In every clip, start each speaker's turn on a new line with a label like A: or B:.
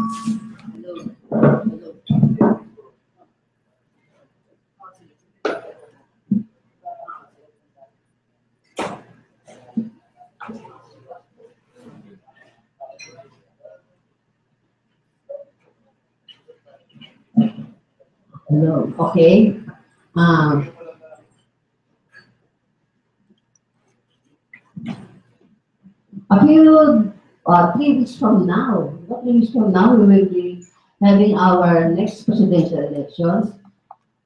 A: Hello. Okay. A few 3 weeks from now, what 3 weeks from now, we will be having our next presidential elections.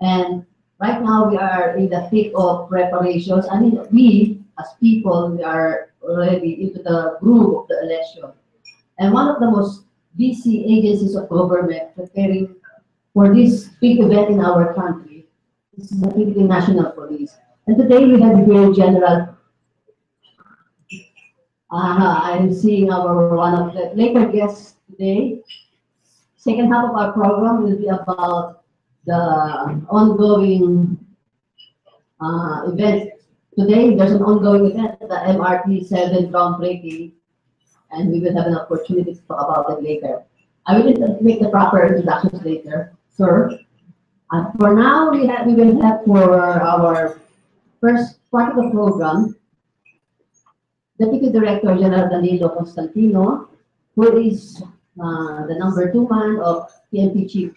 A: And right now, we are in the thick of preparations. I mean, we, as people, we are already into the groove of the election. And one of the most busy agencies of government preparing for this big event in our country is the Philippine National Police. And today, we have here General. I'm seeing our one of the later guests today. Second half of our program will be about the ongoing event. Today, there's an ongoing event, the MRT3 groundbreaking, and we will have an opportunity to talk about it later. I will make the proper introductions later, sir. For now, we will have for our first part of the program, Deputy Director General Danilo Constantino, who is the #2 man of PNP Chief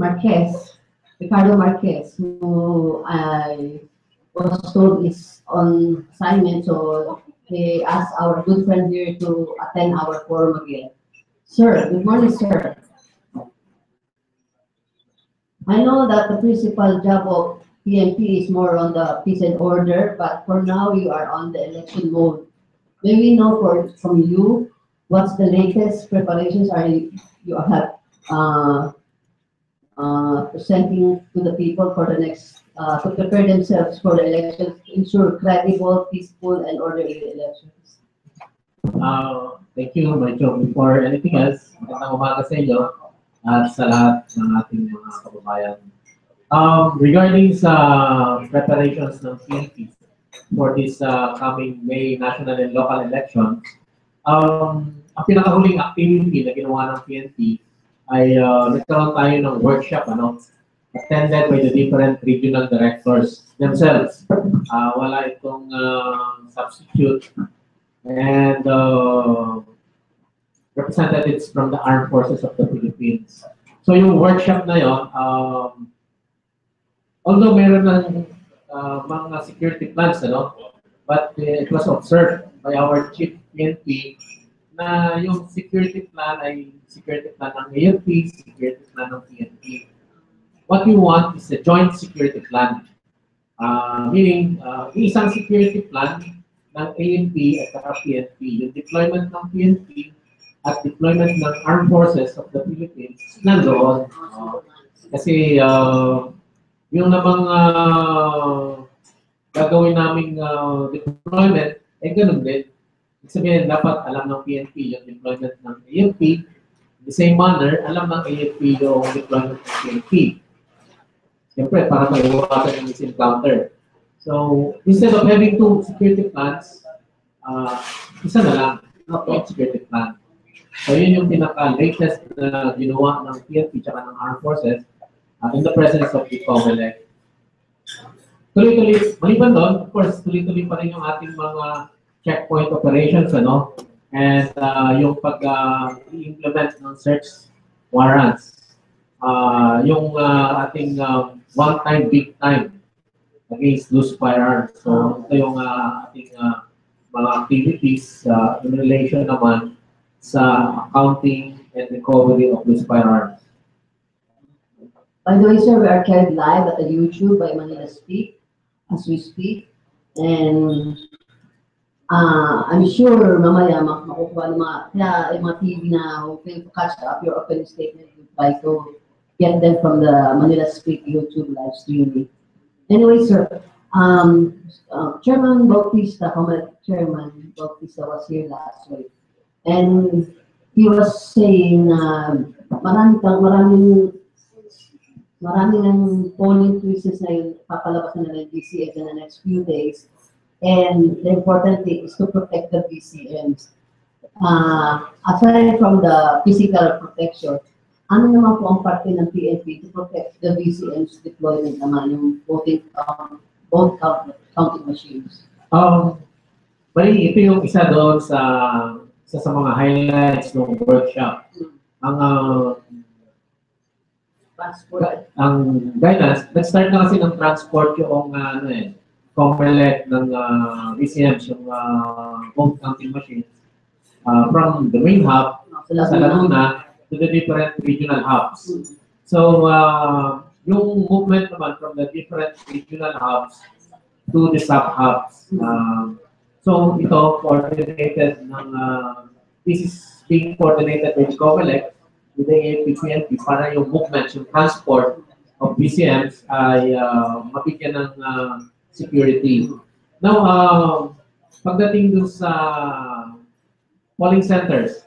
A: Marquez, Ricardo Marquez, who I was told is on assignment, so they asked our good friend here to attend our forum again. Sir, good morning, sir. I know that the principal job of PNP is more on the peace and order, but for now you are on the election mode. May we know from you what's the latest preparations you have presenting to the people for the next to prepare themselves for the elections to ensure credible, peaceful, and orderly elections.
B: Thank you, Marichu. Before anything else, magandang umaga sa inyo at sa lahat ng ating mga kababayan. Regarding sa preparations ng PNP for this coming May national and local elections, ang pinakahuling activity na ginawa ng PNP ay nagkaroon tayo ng workshop, attended by the different regional directors themselves. Wala itong substitute and representatives from the armed forces of the Philippines. So yung workshop na yon, although meron ng mga security plans, but it was observed by our chief PNP na yung security plan ay security plan ng AFP, security plan ng PNP. What we want is a joint security plan. Meaning, isang security plan ng AFP at saka PNP. Yung deployment ng PNP at deployment ng armed forces of the Philippines nandoon. Kasi yung namang gagawin naming deployment, ganun din. Ibig sabihin, dapat alam ng PNP yung deployment ng AFP. In the same manner, alam ng AFP yung deployment ng PNP. Siyempre, para maiwasan yung misencounter. So, instead of having two security plans, isa na lang, one security plan. So, yun yung pinaka-latest na ginawa ng PNP at ng armed forces in the presence of the COMELEC. Tuloy-tuloy, maliban doon, of course, tuloy-tuloy pa rin yung ating mga checkpoint operations, and yung pag-implement ng search warrants, yung ating one-time, big-time against loose firearms. So, ito yung ating mga activities in relation naman sa accounting and recovery of loose firearms.
A: By the way, sir, we are carried live at the YouTube by Manila Speak as we speak. And I'm sure mamaya makukuha ng mga TV na will catch up your opening statement. We try to get them from the Manila Speak YouTube live streaming. Anyway, sir, Chairman Bautista, Chairman Bautista was here last week. And he was saying maraming ng polling places na yung papalabas na ng DCM in the next few days. And the important thing is to protect the DCMs. aside from the physical protection, ano naman po ang parte ng PNP to protect the VCM's deployment naman, yung counting machines?
B: Bali, ito yung isa doon sa mga highlights ng workshop. Ang guidance, nag-start na kasi ng transport yung COMELEC ng VCMs, yung vote counting machines, from the main hub sa Laguna to the different regional hubs. So, yung movement naman from the different regional hubs to the sub-hubs. So, ito, coordinated this is being coordinated with COMELEC, with the AFP-PNP, para yung movement, yung transport of VCMs ay mabigyan ng security. Now, pagdating dun sa polling centers,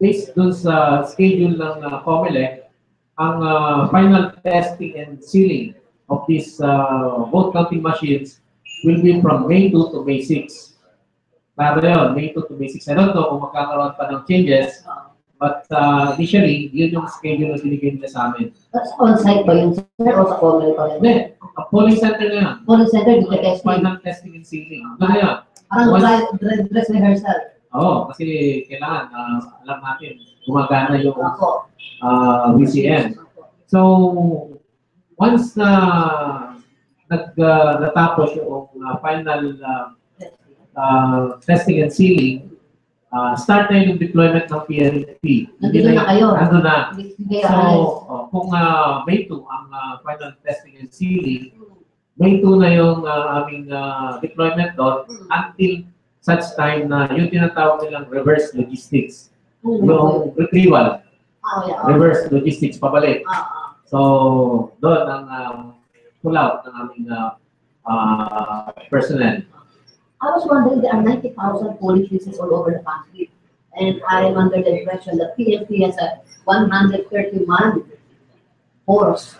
B: based dun sa schedule ng COMELEC, ang final testing and sealing of these vote counting machines will be from May 2 to May 6. Klaro yun, May 2 to May 6. I don't know kung magkakaroon pa ng changes, but initially, yun yung schedule na sinigay nila sa amin.
A: That's on-site ba yun, sir, o sa COMELEC pa rin?
B: Hindi, polling center na yan.
A: Polling center, dito testing.
B: Final testing and sealing. Ano yan?
A: Parang dress rehearsal.
B: Oo, kasi kailangan, alam natin, gumagana yung VCM. So, once na natapos yung final testing and sealing, start na yung deployment ng PNP.
A: Nandito na kayo.
B: Nandito na. So,
A: So,
B: kung May 2 ang final testing and sealing, May 2 na yung aming deployment doon until such time na yung tinatawag nilang reverse logistics. Yung retrieval. Reverse logistics pabalik. So, doon ang pull out ng aming personnel.
A: I was wondering, there are 90,000 polling places all over the country. And I am under the impression that PNP has a 130-man force.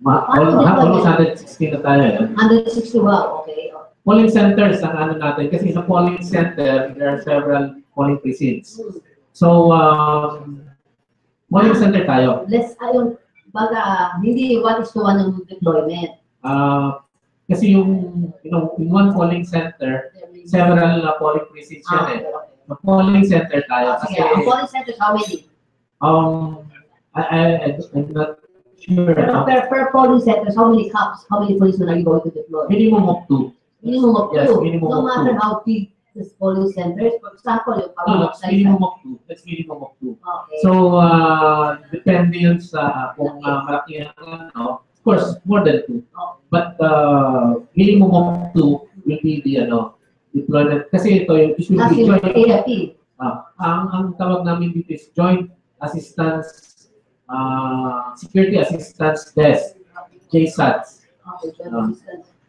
B: Almost 160 na tayo.
A: 160, wow, okay.
B: Polling centers ang ano natin. Kasi sa polling center, there are several polling precincts. So, polling center tayo.
A: Hindi 1:1 ng deployment.
B: Kasi in one polling center, several polling precincts yan eh. Sa polling center tayo. Kasi,
A: ang polling centers, how many?
B: I'm not sure.
A: Per polling centers, how many cops, how many policemen are you going to deploy?
B: Minimum of 2.
A: Minimum of 2.
B: Yes, minimum
A: no
B: of
A: matter
B: 2.
A: how big this polling centers, for example, yung
B: No, that's minimum of 2. That's minimum of 2.
A: Okay.
B: So, depende yun sa kung malaki ang of course, more than 2. But minimum of 2 will be the deployment. Kasi ito yung usually joint.
A: AFP.
B: Ang tawag namin dito is Joint Assistance Security Assistance Desk, JSATS.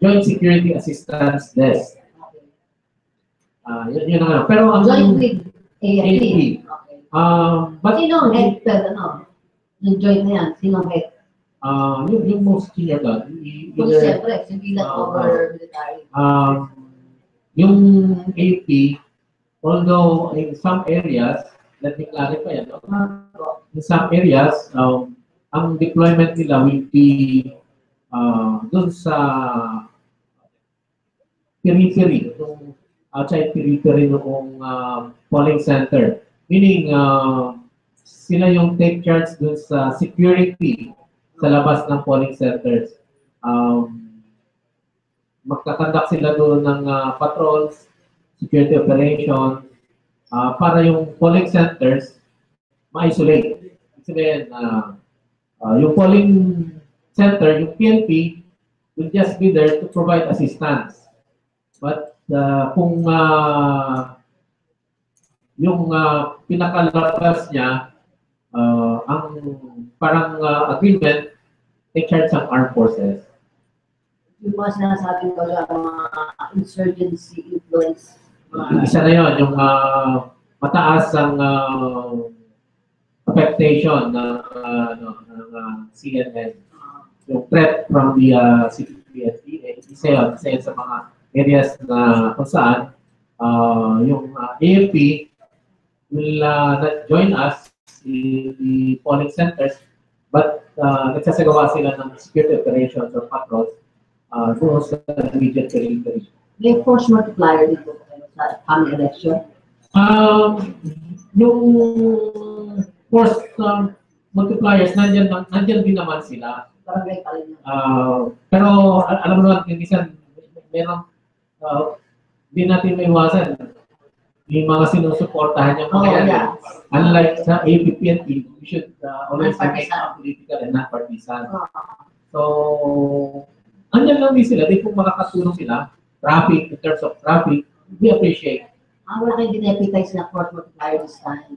B: Joint Security Assistance Desk. Yun ang ano. Pero ang
A: Joint with AFP. Okay.
B: But
A: Sino ang head per yung joint na yan? Sino ang head?
B: Yung most senior doon.
A: Kung siyempre, civilian over military.
B: Yung AP, although in some areas, let me clarify, in some areas, ang deployment nila will be doon sa periphery, outside periphery noong polling center. Meaning, sila yung take charge doon sa security sa labas ng polling centers. Magkakandak sila doon ng patrols, security operation, para yung polling centers ma-isolate. Sabihin, yung polling center, yung PNP, will just be there to provide assistance. But kung yung pinakalabas niya, ang parang agreement, take charge ng armed forces.
A: Yung mga sinasabing mga insurgency influence.
B: Isa na yun, yung mataas ang affectation ng CNN. Yung threat from the CPP. Isa yun sa mga areas na kung saan yung AFP will not join us in the polling centers, but nagsasagawa sila ng security operations or patrols doon sa immediate periphery.
A: May force multiplier dito sa coming election.
B: Yung force multipliers, nandyan din naman sila.
A: Barangay pa rin.
B: Pero alam mo naman, minsan meron, hindi natin may iwasan. Yung mga sinusuportahan yung mga yan.
A: Yeah.
B: Unlike sa APP&P, we should always make political and not-partisan. So, andyan lang din sila. Di kung makakatulong sila, traffic, in terms of traffic, we appreciate.
A: Wala kayong dineputize na force multiplier this time.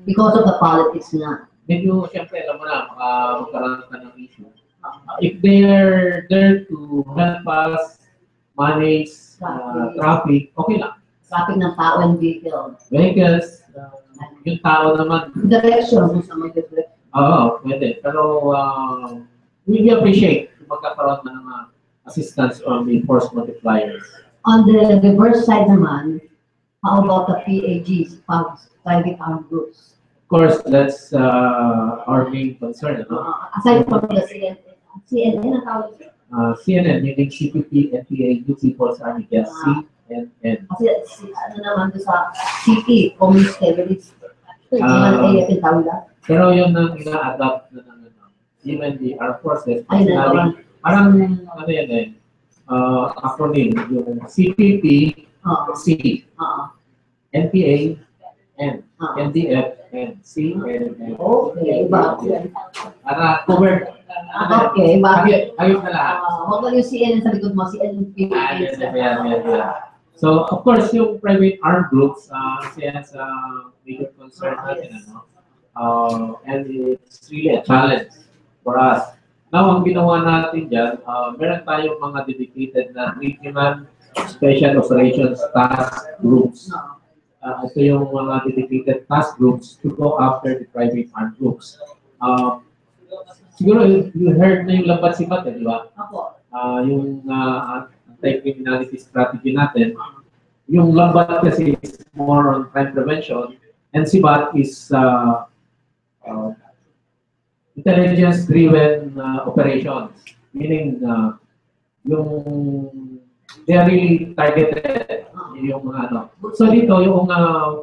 A: Because of the politics na.
B: Medyo, siyempre, alam mo na, magkaroon ka ng issue. If they're there to help us manage traffic, okay lang.
A: Traffic ng tao and
B: vehicles, yung tao naman.
A: Direction, kung sa mga direction.
B: Oo, pwede. Pero we appreciate kung magkakaroon ng assistance from the force multipliers.
A: On the reverse side naman, how about the PAGs, private armed groups?
B: Of course, that's our main concern. No?
A: Aside from the CNN, ang tawag ito?
B: CNN, meaning CPP, NPA, Youth People's Army, yes, CNN.
A: Kasi ano naman doon sa CP, Communist Terrorist.
B: Pero yun ang ina-adapt na ng even the armed forces.
A: Ay,
B: parang ano yan eh, acronym, yung CPP, C, NPA, N, NDF, N, C, N,
A: okay, iba.
B: Para covered.
A: Okay, bakit?
B: Ayun na lahat.
A: Huwag lang yung CNN sa likod mo, CNN.
B: So, of course, yung private armed groups, siya sa major concern natin, and it's really a challenge for us. Now, ang ginawa natin dyan, meron tayong mga dedicated na regional special operations task groups. Ito yung mga dedicated task groups to go after the private armed groups. Siguro, you heard na yung lambat-sibat, di ba? Yung anti-criminality strategy natin. Yung lambat kasi is more on crime prevention, and sibat is intelligence-driven operations. Meaning, they are really targeted. Yung mga ano. So dito, yung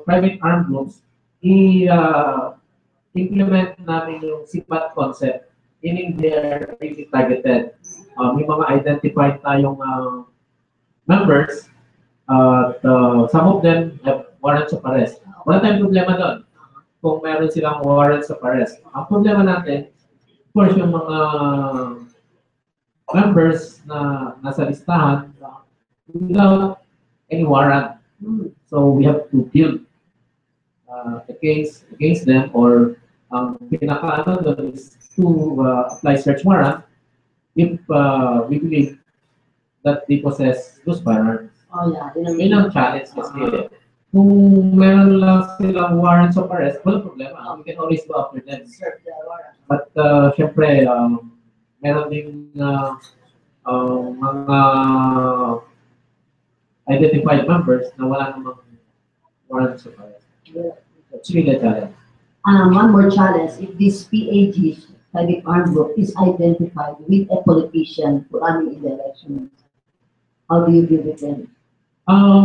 B: private armed groups, i-implement namin yung sibat concept. Meaning they are really targeted. May mga identified tayong members. Some of them have warrants of arrest. Wala tayong problema doon kung meron silang warrants of arrest. Ang problema natin, of course, yung mga members na nasa listahan without any warrant. So we have to build a case against them, or ang pinaka-ano doon is to apply search warrant if we believe that they possess those firearms. Yun ang challenge kasi. Kung meron lang silang warrants of arrest, walang problema. We can always go after them. But syempre, meron din mga identified members na wala namang warrants of arrest. It's really a challenge.
A: One more challenge, if this PAG, private armed group, is identified with a politician running in the election, how do you deal with them?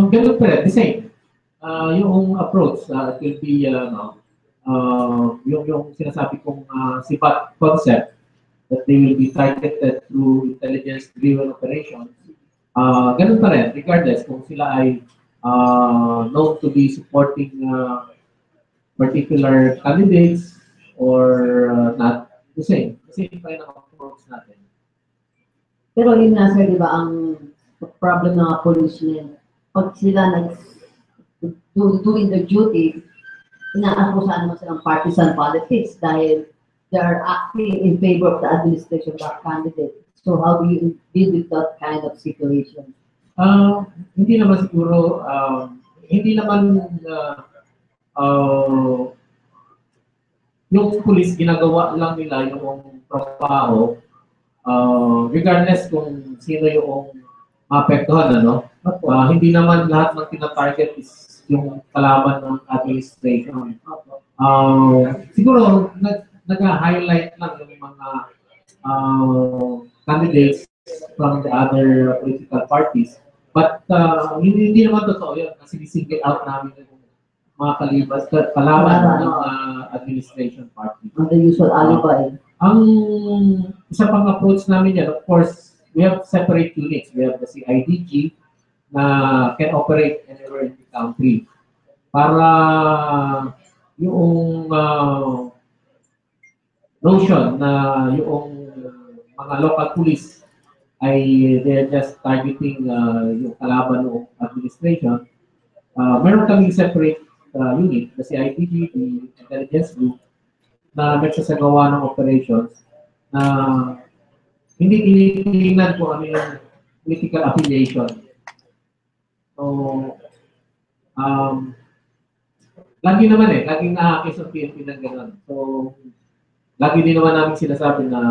B: Ganun pa rin, the same. Yung approach, it will be, yung sinasabi kong sibat concept, that they will be targeted through intelligence-driven operations. Ganun pa rin, regardless kung sila ay known to be supporting particular candidates or not, the same. The same pa rin ang approach natin.
A: Pero yun nga sir, di ba, ang problem ng mga policemen, pag sila doing their duty, inaakusahan naman silang partisan politics dahil they are acting in favor of the administration of that candidate. So how do you deal with that kind of situation?
B: Hindi naman siguro, hindi naman yung police ginagawa lang nila yung trabaho, regardless kung sino yung maapektuhan, ano?
A: Opo.
B: Hindi naman lahat ng tina-target is yung kalaban ng administration.
A: Opo.
B: Siguro, nag-highlight lang yung mga candidates from the other political parties. But hindi naman totoo yun kasi single out namin yung mga kalaban ng administration party.
A: The usual alibi.
B: Ang isa pang approach namin yan, of course, we have separate units. We have the CIDG na can operate anywhere in the country. Para yung notion na yung mga local police ay they're just targeting yung kalaban ng administration. Meron kaming separate unit, the CIDG, the intelligence group, na nagsasagawa ng operations na hindi tinitingnan kung ano yung political affiliation. So, lagi naman laging nakakis ang PNP ng gano'n. So, lagi din naman namin sinasabi na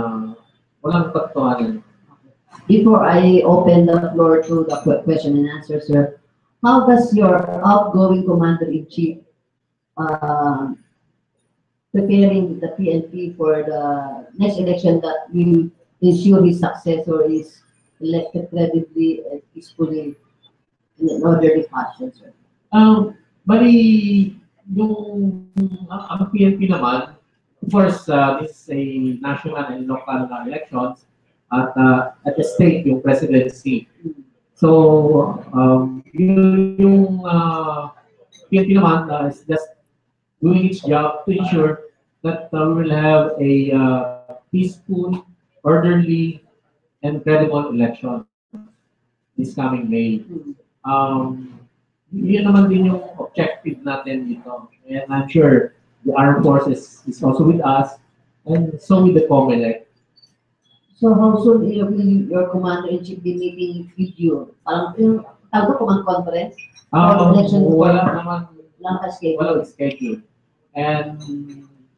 B: walang katotohanan.
A: Before I open the floor to the question and answer, sir, how does your outgoing commander-in-chief preparing the PNP for the next election that will ensure his successor is elected credibly and peacefully in an orderly fashion, sir?
B: Bali, yung ang PNP naman, of course, this is a national and local elections at the state, yung presidency. So, yung PNP naman is just doing its job to ensure that we will have a peaceful, orderly, and credible election this coming May. Yun naman din yung objective natin dito. And I'm sure the armed forces is also with us, and so with the COMELEC.
A: So how soon will your commander-in-chief be meeting with you? Parang yung tawag ko command conference?
B: Wala naman,
A: Walang
B: schedule. And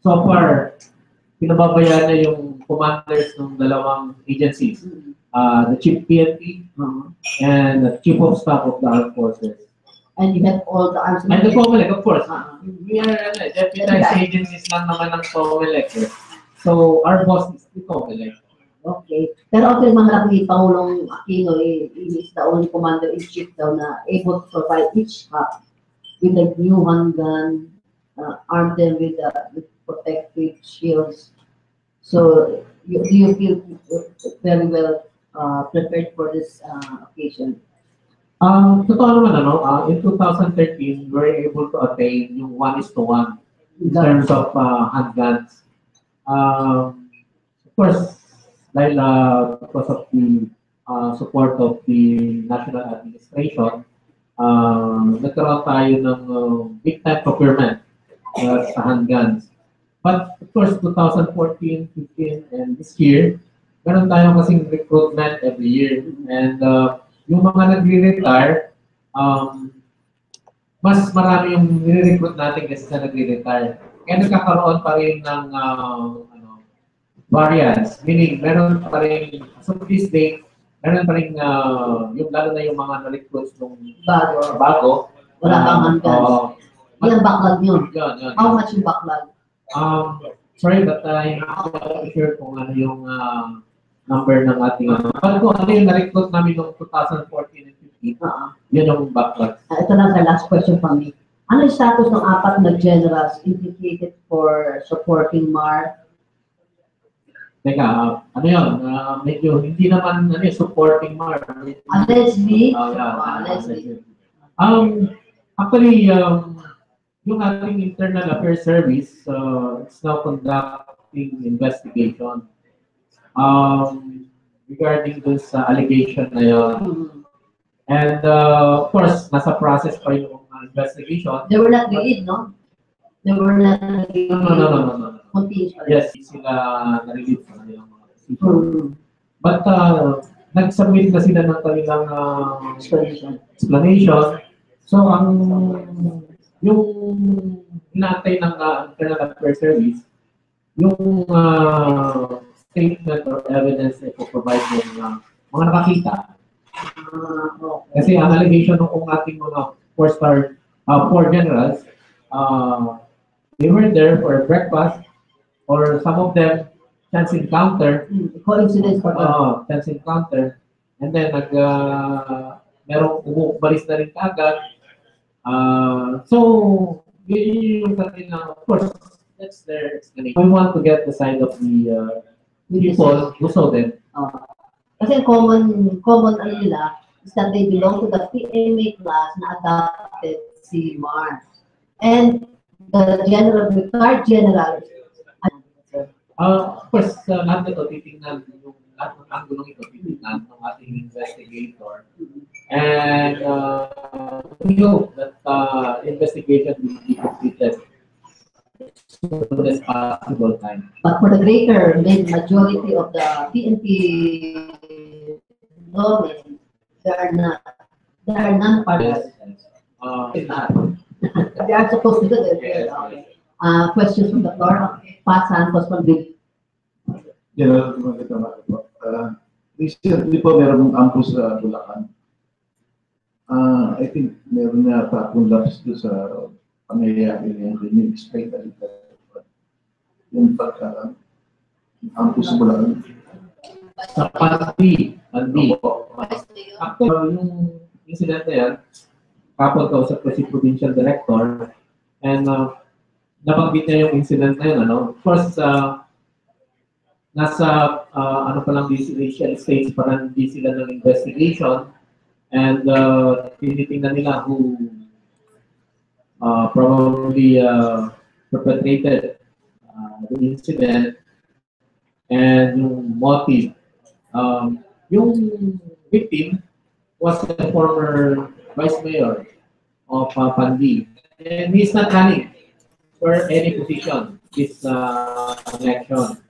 B: so far, pinababayaan na yung commanders ng dalawang agencies. The Chief PNP and the Chief of Staff of the Armed Forces.
A: And you have all the arms.
B: And the COMELEC, of course. We are deputized agencies lang naman ng COMELEC. So, our boss is the COMELEC.
A: Okay. Pero okay, maharap ni Pangulong Aquino, he is the only commander-in-chief daw na able to provide each hub with a new handgun, arm them with protective shields. So, do you feel very well prepared for this occasion?
B: Totoo naman, in 2013, we were able to attain yung 1:1 in terms of handguns. Of course, dahil because of the support of the national administration, nagkaroon tayo ng big-time procurement sa handguns. But of course, 2014, 15, and this year, meron tayong kasing recruitment every year. And yung mga nagre-retire, mas marami yung nire-recruit natin kasi sa nagre-retire. Kaya nagkakaroon pa rin ng variance. Meaning, meron pa rin, so this day, meron pa rin yung lalo na yung mga na-recruits nung bago.
A: Wala kang handguns. Yan backlog yun.
B: Yun.
A: How much yung backlog?
B: Sorry, but I'm not sure kung ano yung number ng ating kung ano yung na-recruit namin noong 2014 and 15, yun yung backlog.
A: Ito lang sa last question from me. Ano yung status ng 4 na generals implicated for supporting MAR?
B: Teka, ano yun? Medyo hindi naman supporting MAR.
A: Allegedly?
B: Allegedly. Actually, yung ating internal affairs service is now conducting investigation regarding this allegation na yun. And of course, nasa process pa yung investigation.
A: They were not released, no? They were not released.
B: No. Yes, sila na-release sa kanilang mga decision. But nag-submit na sila ng kanilang explanation. So, yung inaantay ng internal affairs service, yung statement or evidence na ipoprovide yung mga nakakita
A: Okay.
B: Kasi ang allegation ng ating mga four generals, they were there for breakfast, or some of them chance encounter,
A: Coincidence pa.
B: chance encounter, and then merong umuubalis na rin kaagad. So, yun yung kanina, of course, that's their explanation. We want to get the side of the people who saw them.
A: Kasi common ano nila is that they belong to the PMA class na adopted si Mars. And the retired general,
B: of course, lahat nito titingnan, yung lahat ng anggulong ito titingnan ng ating investigator. And we hope that investigation will be completed as soon as possible time.
A: but for the greater majority of the PNP lawmen, they are non-partisan. They are supposed to do it.
B: Yes.
A: Okay. Questions from the floor. Pat Santos from Big.
C: General, magandang po. Recently po, meron campus sa Bulacan. I think meron na tapong laps doon sa pangyayari niya. Yung explain na rin. Yung campus sa Bulacan.
B: Sa Pandi. Actually, yung incident na yan, kapag kausap ko si Provincial Director, and nabanggit niya yung incident na yun, of course, nasa, pa lang initial stage pa lang di sila ng investigation, and tinitingnan nila who probably perpetrated the incident, and yung motive. Yung victim was a former vice mayor of Pandi, and he's not running for any position this election.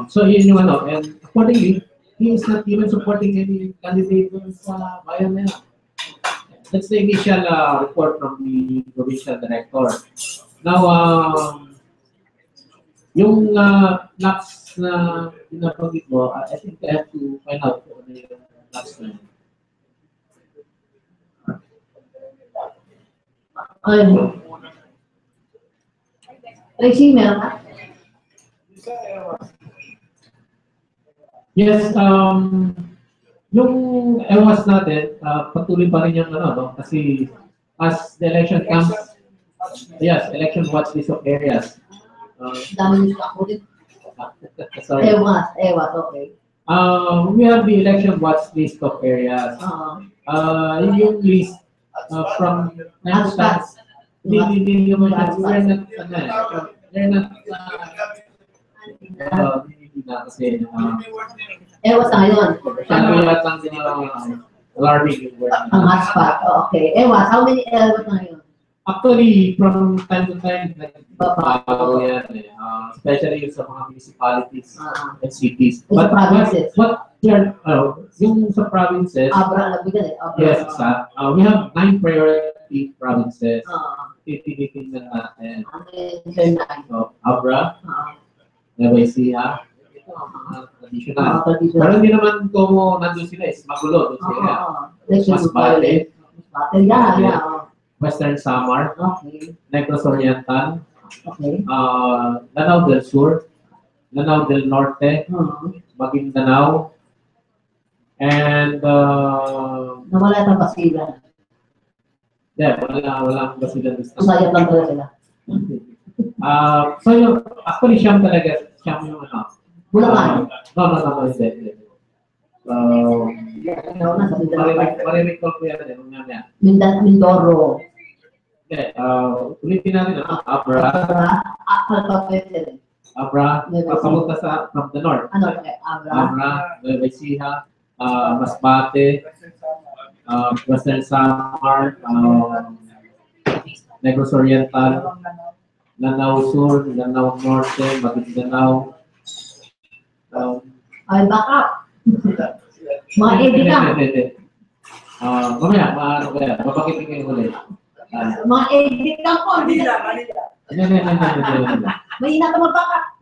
B: So yun yung and accordingly, he is not even supporting any candidate sa bayan na yan. That's the initial report from the provincial director. Now, yung laps na pinabanggit mo, I think I have to find out kung ano yung laps na yun.
A: Tracy, meron ka?
B: Yes, yung EWAS natin, patuloy pa rin yung kasi as the election comes, yes, election watch list of areas.
A: Dami nyo ako din.
B: Sorry.
A: Ewas, okay.
B: We have the election watch list of areas. Yung list from
A: Hotspots.
B: hindi naman siya, they're not hindi na kasi
A: Ewas na ngayon.
B: sabi yata alarming yung word.
A: Ang hotspot, okay. Ewas, how many ewas na ngayon?
B: Actually, from time to time,
A: Babago.
B: yan especially sa mga municipalities and cities.
A: Yung sa provinces.
B: What yung sa provinces,
A: Abra, nabigyan
B: yes, we have 9 priority provinces. Tinitingnan natin. So, Abra, Nueva Ecija, ito ang mga traditional. Pero hindi naman kung nandun sila, magulo doon sila. Masbate, Western Samar, Negros Oriental, Lanao del Sur, Lanao del Norte, Maguindanao, and
A: nawala ng basilan.
B: wala akong basilan.
A: Sayang lang talaga sila.
B: So yung, actually siyam yung
A: Bulacan.
B: No, hindi. Marirecall ko yan mamaya.
A: Mindoro.
B: Ulitin natin Abra, papunta from the north. Abra, Nueva Ecija, Masbate, Western Samar, Negros Oriental, Lanao Sur, Lanao Norte, Maguindanao.
A: Ay, baka. Mga edika.
B: Mamaya, mapakitin kayo ulit.
A: Mga edika po.
B: Hindi.
A: May inata mo baka.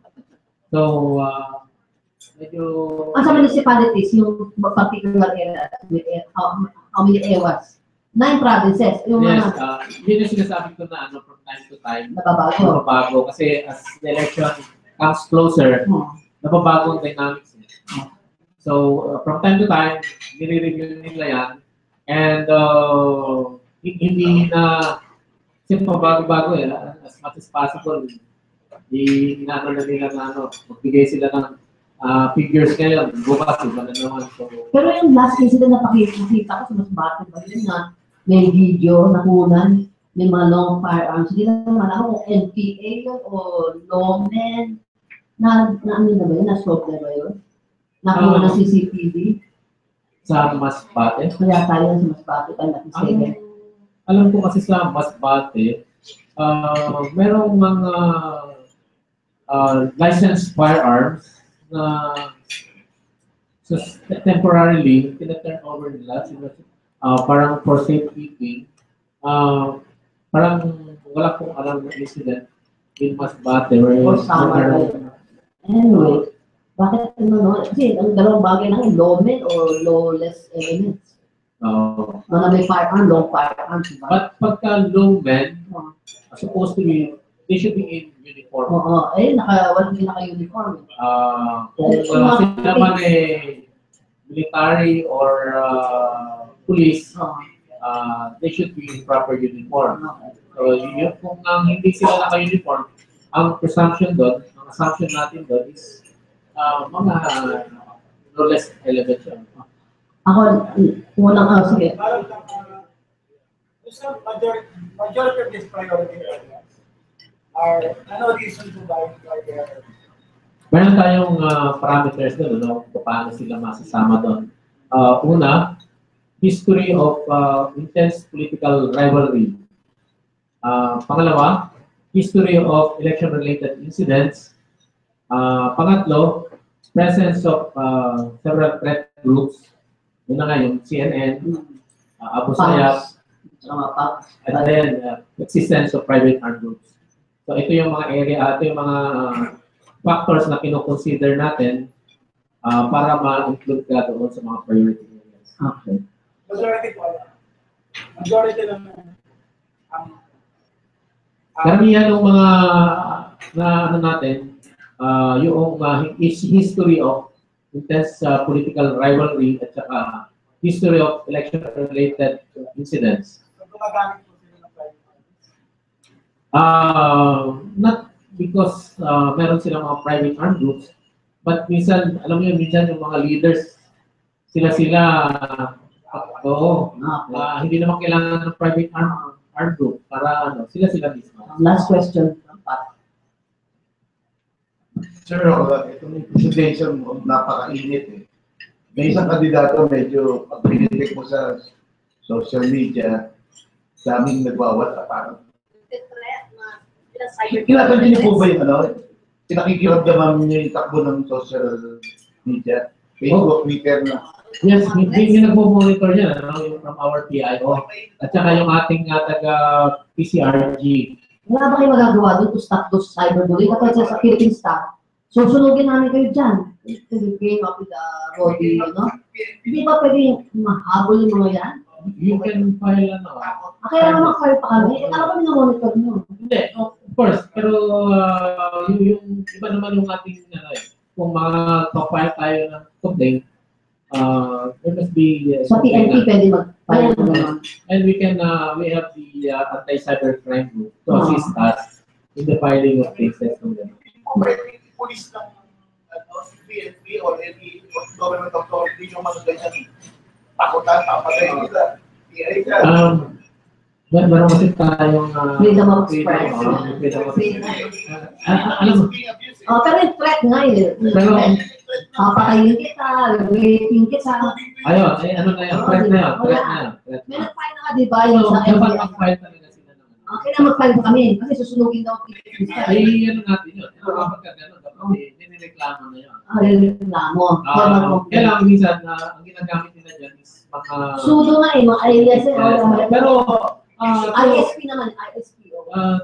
B: So, medyo...
A: Sa municipalities, yung particular area, how many areas? 9 provinces. Yung
B: Yes,
A: mga
B: yun yung sinasabi ko na from time to time,
A: nababago.
B: nababago. Kasi as the election comes closer, nababago ang dynamics. So, from time to time, nire-review nila yan. And hindi na, kasi pabago-bago as much as possible, inaano na nila na magbigay sila ng figures ngayon, bukas, iba na naman. So,
A: pero yung last incident na pakikita ko sa Masbate ba yun na may video na kunan, may mga long firearms. Hindi naman ako kung NPA yun o lawmen. Na ano na ba yun? Na-solve na ba yun? Nakuha ng CCTV?
B: sa Masbate.
A: Kaya tayo sa Masbate tayo nakisebe.
B: Alam ko kasi sa Masbate, merong mga licensed firearms na temporarily tina-turn over nila. Parang for safekeeping. Parang wala kong alam na incident in Masbate where
A: anyway, bakit kasi ang dalawang bagay lang yung lawmen or lawless elements. Mga may firearm, long firearm.
B: But pagka lawmen, supposed to be, they should be in uniform.
A: Hindi naka-uniform.
B: Kung sila man military or police, they should be in proper uniform. So, yun, kung hindi sila naka-uniform, ang assumption natin doon is mga lawless elements yun.
A: Ako, sige.
D: Majority of these priority areas are, ano reason to buy their...
B: Meron tayong parameters doon, kung paano sila masasama doon. Una, history of intense political rivalry. Pangalawa, history of election-related incidents. Pangatlo, presence of several threat groups. Yun na nga yung CNN, Abu Sayyaf, and then existence of private armed groups. So ito yung mga area, ito yung mga factors na kino-consider natin para ma-include ka doon sa mga priority areas.
A: Okay.
D: Majority lang
B: karamihan ng mga natin, yung history of intense political rivalry at saka history of election-related incidents. Not because meron silang mga private armed groups, but minsan, alam mo yun, minsan yung mga leaders, sila hindi naman kailangan ng private armed group para sila mismo.
A: Last question.
C: Sir, itong presidential mo, napakainit . May isang kandidato medyo pag pinitik mo sa social media, daming nagwawat parang. Kinapansin niyo po ba yung pinakikiramdaman niyo yung takbo ng social media? Facebook, Twitter na.
B: Yes, yung nagpo-monitor yan, from our PIO. At saka yung ating taga-PCRG.
A: Wala ba kayo magagawa doon to stop those cyberbullying? Kapag sa Philippine staff, susunugin namin kayo dyan. Came up with Rodi, Hindi ba pwede mahabol yung mga yan?
B: You can file
A: Kaya naman file pa kami. Ano kami na-monitor nyo?
B: Hindi, of course. Pero yung iba naman yung ating, kung mag-file tayo ng complaint, there must be...
A: Sa PNP pwede mag-file naman.
B: And we have the anti-cybercrime group to assist us in the filing of cases.
D: Police ng PNP or any government authority yung masaganyan. Takutan, papatayin nila.
B: Meron kasi tayong
A: freedom of expression.
B: Alam mo,
A: pero yung threat nga
B: pero
A: papatayin kita, raping kita.
B: Ayun, ano na yun, threat na yun.
A: May nag-file na nga, di ba, yung sa
B: dapat mag-file talaga sila naman.
A: Okay na mag-file pa kami, kasi susunugin daw.
B: Ay, ano natin yun. Kapag ka gano'n, dapat ninireklamo na yun.
A: Reklamo.
B: Kaya lang, minsan, ang ginagamit nila dyan is mga...
A: Sudo nga mga alias.
B: Pero,
A: ISP naman, ISP.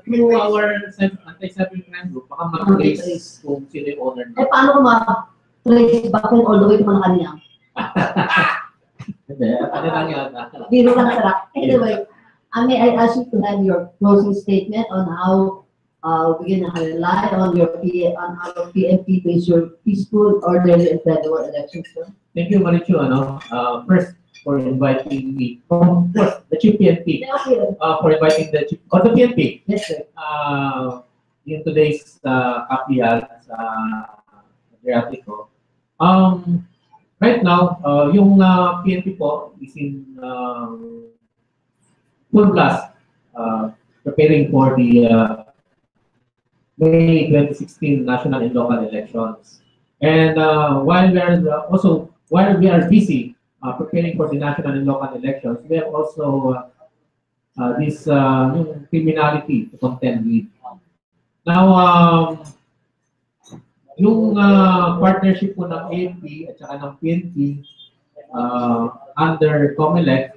B: Through our anti-cybercrime group, baka mag-trace kung sino yung owner.
A: Paano kung trace back then all the way to Malacanang.
B: Hindi, ano lang yan.
A: Biro lang sarap. Anyway, may I ask you to have your closing statement on how we can rely on on our PNP to ensure peaceful, orderly, and credible elections, sir?
B: Thank you, Marichu. First, for inviting me. Of course, the Chief PNP.
A: Okay.
B: For inviting the Chief, or the PNP.
A: Yes, sir.
B: In today's Kapihan sa Adriatico. Right now, yung PNP po is in full blast, preparing for the May 2016 national and local elections. And while we are busy preparing for the national and local elections, we have also this yung criminality to contend with. Now, yung partnership po ng AFP at saka ng PNP under COMELEC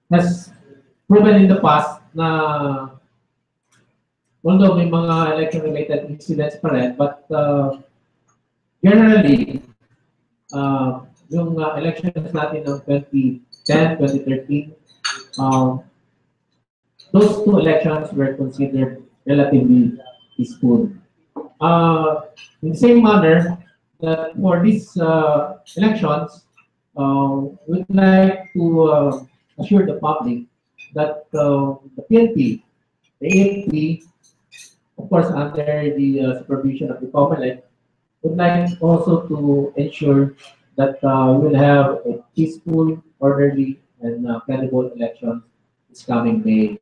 B: has proven in the past na although may mga election-related incidents pa rin, but generally, yung elections natin ng 2010, 2013, those two elections were considered relatively peaceful. In the same manner, that for these elections, we'd like to assure the public that the PNP, the AFP, of course, under the supervision of the COMELEC, would like also to ensure that we'll have a peaceful, orderly, and credible elections this coming May.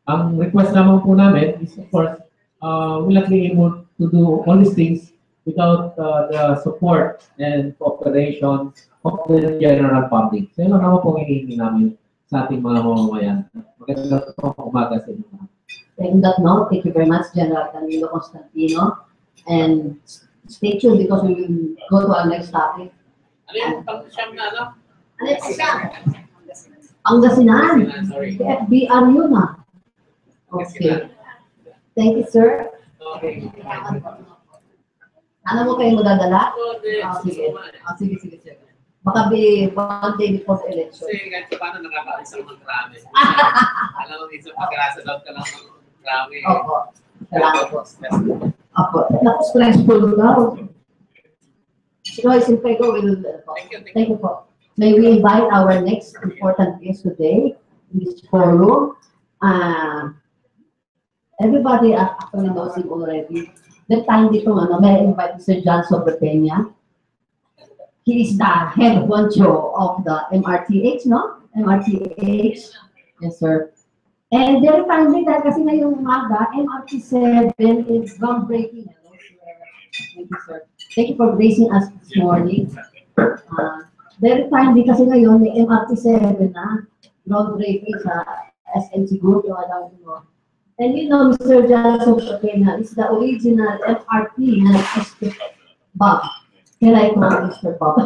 B: Ang request naman po namin is, of course, we'll not be able to do all these things without the support and cooperation of the general public. So, yun ang naman pong hinihingi namin sa ating mga mamamayan. Magandang umaga sa inyo.
A: On that note, thank you very much, General Danilo, Constantino, and stay tuned because we will go to our next topic.
B: Ano yung pang-siyam na, ano?
A: Ano yung siyam? Pangasinan.
B: Sorry.
A: FBR yun, ha? Okay. Thank you, sir.
B: Okay.
A: Ano mo kayo magdadala?
B: Sige.
A: Sige, sir. Baka one day before the election.
B: Kasi kahit paano nakakaalis ako ng krami. Alam mo, minsan pagkarasa daw ka lang ng krami.
A: Opo. Salamat po. Opo. Naku, stressful daw. So, Simpego will... Thank you po. May we invite our next important guest today in this forum. Everybody actually knows him already. That time dito, may I invite Mr. John Sobrepeña. He is the head honcho of the MRTH, no? MRTH. Yes, sir. And very timely dahil kasi ngayong umaga, MRT7 is groundbreaking. Hello, sir. Thank you, sir. Thank you for gracing us this morning. Very timely kasi ngayon may MRT7 na groundbreaking sa SMC Group. And you know, Mr. Jason Kapihan is the original FRP na Bob. Kaya ito ang Mr. Bob.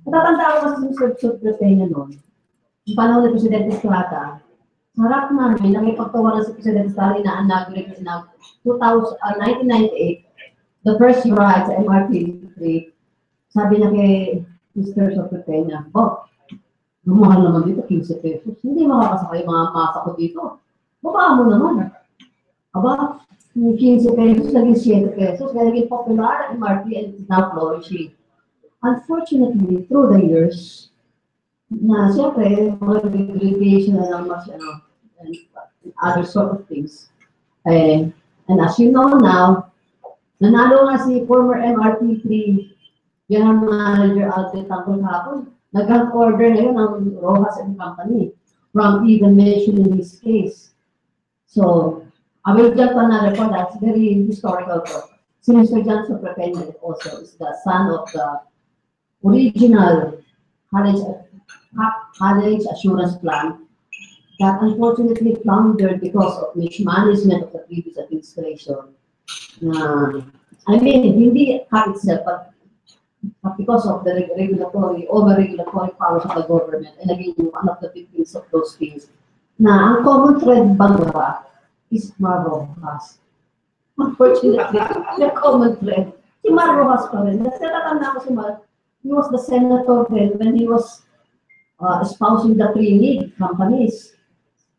A: Natatanda ko kasi Mr. Sobrepeña noon. Yung panahon ni Presidente Estrada, harap namin, nakipagtawaran si Presidente Estrada na inaugurate na 1998, the first ride sa MRT3, sabi niya kay Mr. Sobrepeña, Bob, lumahal naman dito, 15 pesos. Hindi makakasakay mga masa ko dito. Baba mo naman. Aba, 15 pesos, naging 7 pesos, kaya naging popular ang MRT and it's now flourishing. Unfortunately, through the years, na siyempre, mga degradation na lang mas, and other sort of things. And as you know now, nanalo nga si former MRT3 General Manager Adriatico hapon, nag-order ngayon ng Rojas and Company from even mentioning his case. So, I will jump to another point that's very historical. Si Mr. John Sobrepeña also is the son of the original college assurance plan that unfortunately floundered because of mismanagement of the previous administration. I mean, hindi cut itself, but because of the over-regulatory powers of the government, and again, one of the victims of those things. Na ang common thread baga is Rojas. Unfortunately, the common thread. Si Mar Rojas pa rin. Kasi tatanda ko si Mar, he was the senator then when he was espousing the three need companies.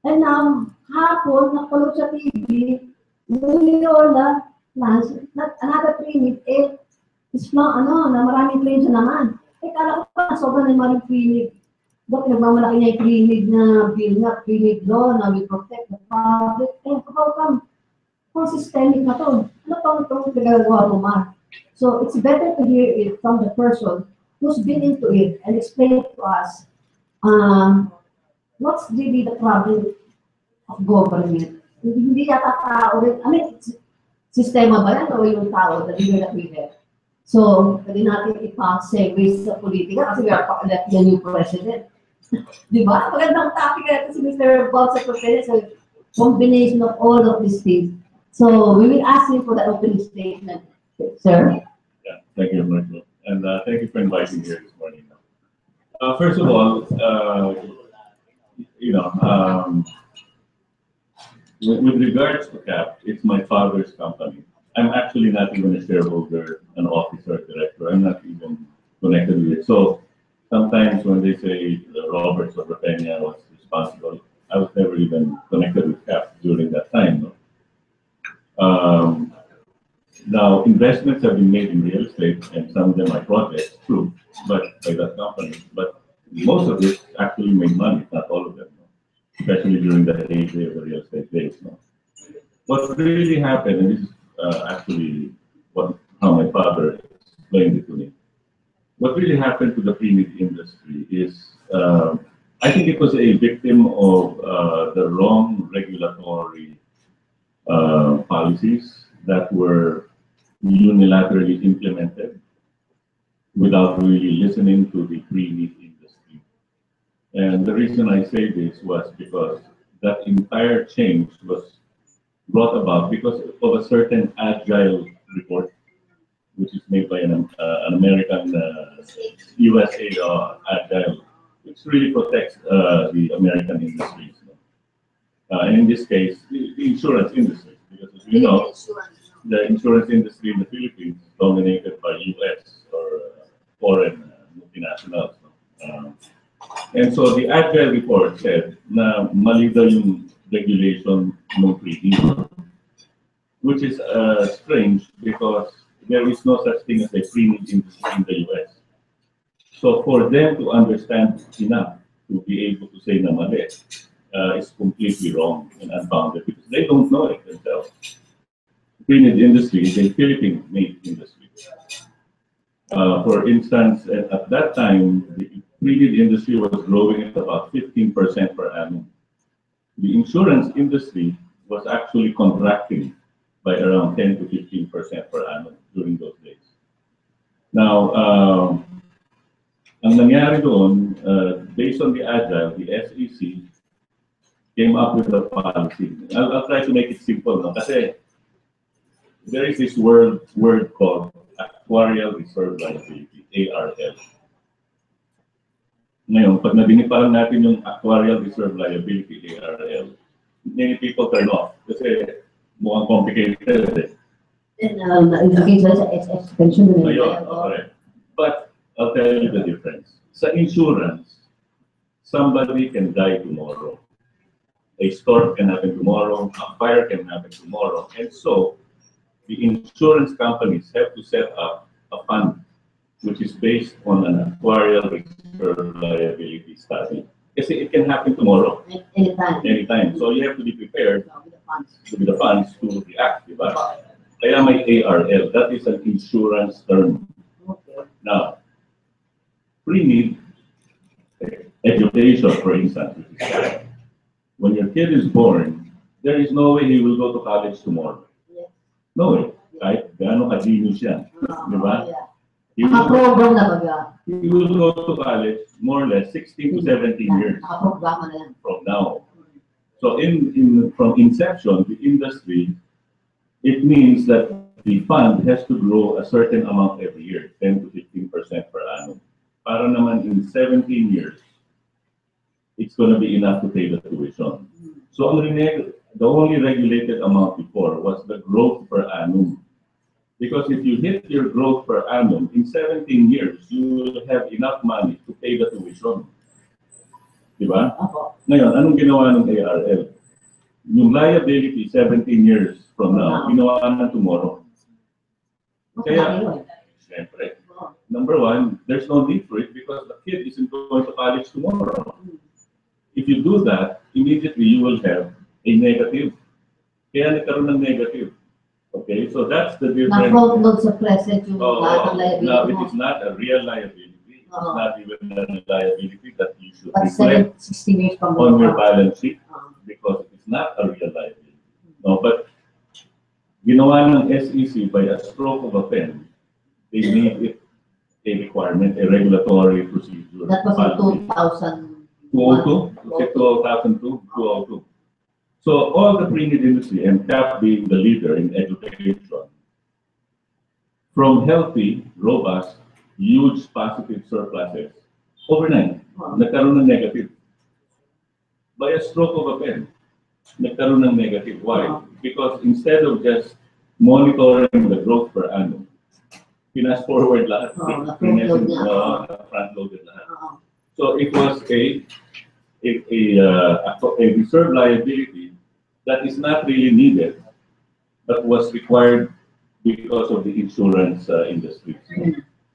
A: And now, hapon, nakulog sa TV, Loyola plans, another clinic, is na maraming claims na naman. Kala ko pa, sobrang na maraming clinic. Bakit nagmamalaki niya yung clinic na bill na, clinic law na we protect the public. How come? Kung systemic na to, ano pa itong nagagawa mo, Mark? So, it's better to hear it from the person who's been into it and explain it to us what's really the problem of government. Hindi yata tao rin. I mean, sistema ba yan o yung tao that we have? So, pwede natin ipa-segue sa politika kasi we are electing a new president. Di ba? Magandang topic na si Mr. Bob sa president. So, combination of all of these things. So, we will ask him for the opening statement. Sir?
E: Yeah, thank you, Marichu. And thank you for inviting me here this morning. First of all, with regards to CAP, it's my father's company. I'm actually not even a shareholder, an officer, director. I'm not even connected with it. So sometimes when they say Robert Sobrepeña was responsible, I was never even connected with CAP during that time. No? Now, investments have been made in real estate, and some of them are projects, true, but by that company. But most of it actually made money, not all of them, no? Especially during the heyday of the real estate days. No? What really happened, and this is actually how my father explained it to me. What really happened to the pre-need industry is, I think it was a victim of the wrong regulatory policies that were unilaterally implemented without really listening to the pre-need industry. And the reason I say this was because that entire change was brought about because of a certain agile report, which is made by an American USA agile, which really protects the American industries. And in this case, the insurance industry, because as you know, the insurance industry in the Philippines is dominated by US or foreign multinationals. And so the agile report said na mali daw yung regulation ng pre-need, which is strange because there is no such thing as a pre-need industry in the US. So for them to understand enough to be able to say na mali is completely wrong and unfounded because they don't know it themselves. Pre-need industry is a Philippine-made industry. For instance, at that time, the pre-need industry was growing at about 15% per annum. The insurance industry was actually contracting by around 10 to 15% per annum during those days. Now, ang nangyari doon, based on the Agile, the SEC came up with a policy. I'll try to make it simple, no? Kasi there is this word called Actuarial Reserve Liability, ARL. Ngayon, pag nabinipalan natin yung Actuarial Reserve Liability, ARL, many people turn off kasi mukhang complicated eh.
A: And in the case of extension,
E: Correct. But I'll tell you the difference. Sa insurance, somebody can die tomorrow. A storm can happen tomorrow, a fire can happen tomorrow, and so the insurance companies have to set up a fund which is based on an actuarial reserve liability study. Kasi it can happen tomorrow. Anytime. So you have to be prepared with the funds to react, diba? Kaya may ARL. That is an insurance term. Now, pre-need education, for instance. When your kid is born, there is no way he will go to college tomorrow. No way. Kahit gaano ka-genius yan. Diba? He will go to college more or less 16 to 17 years from now. So from inception, the industry, it means that the fund has to grow a certain amount every year, 10 to 15% per annum. Para naman in 17 years, it's going to be enough to pay the tuition. So ang the only regulated amount before was the growth per annum. Because if you hit your growth per annum, in 17 years, you will have enough money to pay the tuition. Diba?
A: Opo.
E: Ngayon, anong ginawa ng ARL? Yung liability 17 years from now, ginawa na tomorrow. Kaya, siyempre, number one, there's no need for it because the kid isn't going to college tomorrow. If you do that, immediately you will have a negative. Kaya nagkaroon ng negative. Okay, so that's the difference.
A: Na-front load sa present yung lahat ng liability
E: Now,
A: mo.
E: it is not a real liability. It's not even a liability that you should
A: But
E: reflect
A: 60 years from
E: on your
A: now.
E: balance sheet because it is not a real liability. No, but ginawa ng SEC by a stroke of a pen, they made it a requirement, a regulatory procedure.
A: That was in 2002.
E: 2002? 2002. So all the pre-need industry and CAP being the leader in education, from healthy, robust, huge positive surpluses, overnight, nagkaroon ng negative. By a stroke of a pen, nagkaroon ng negative. Why? Because instead of just monitoring the growth per annum, fast forward lahat. Front-loaded lahat. So it was a reserve liability that is not really needed, but was required because of the insurance industry.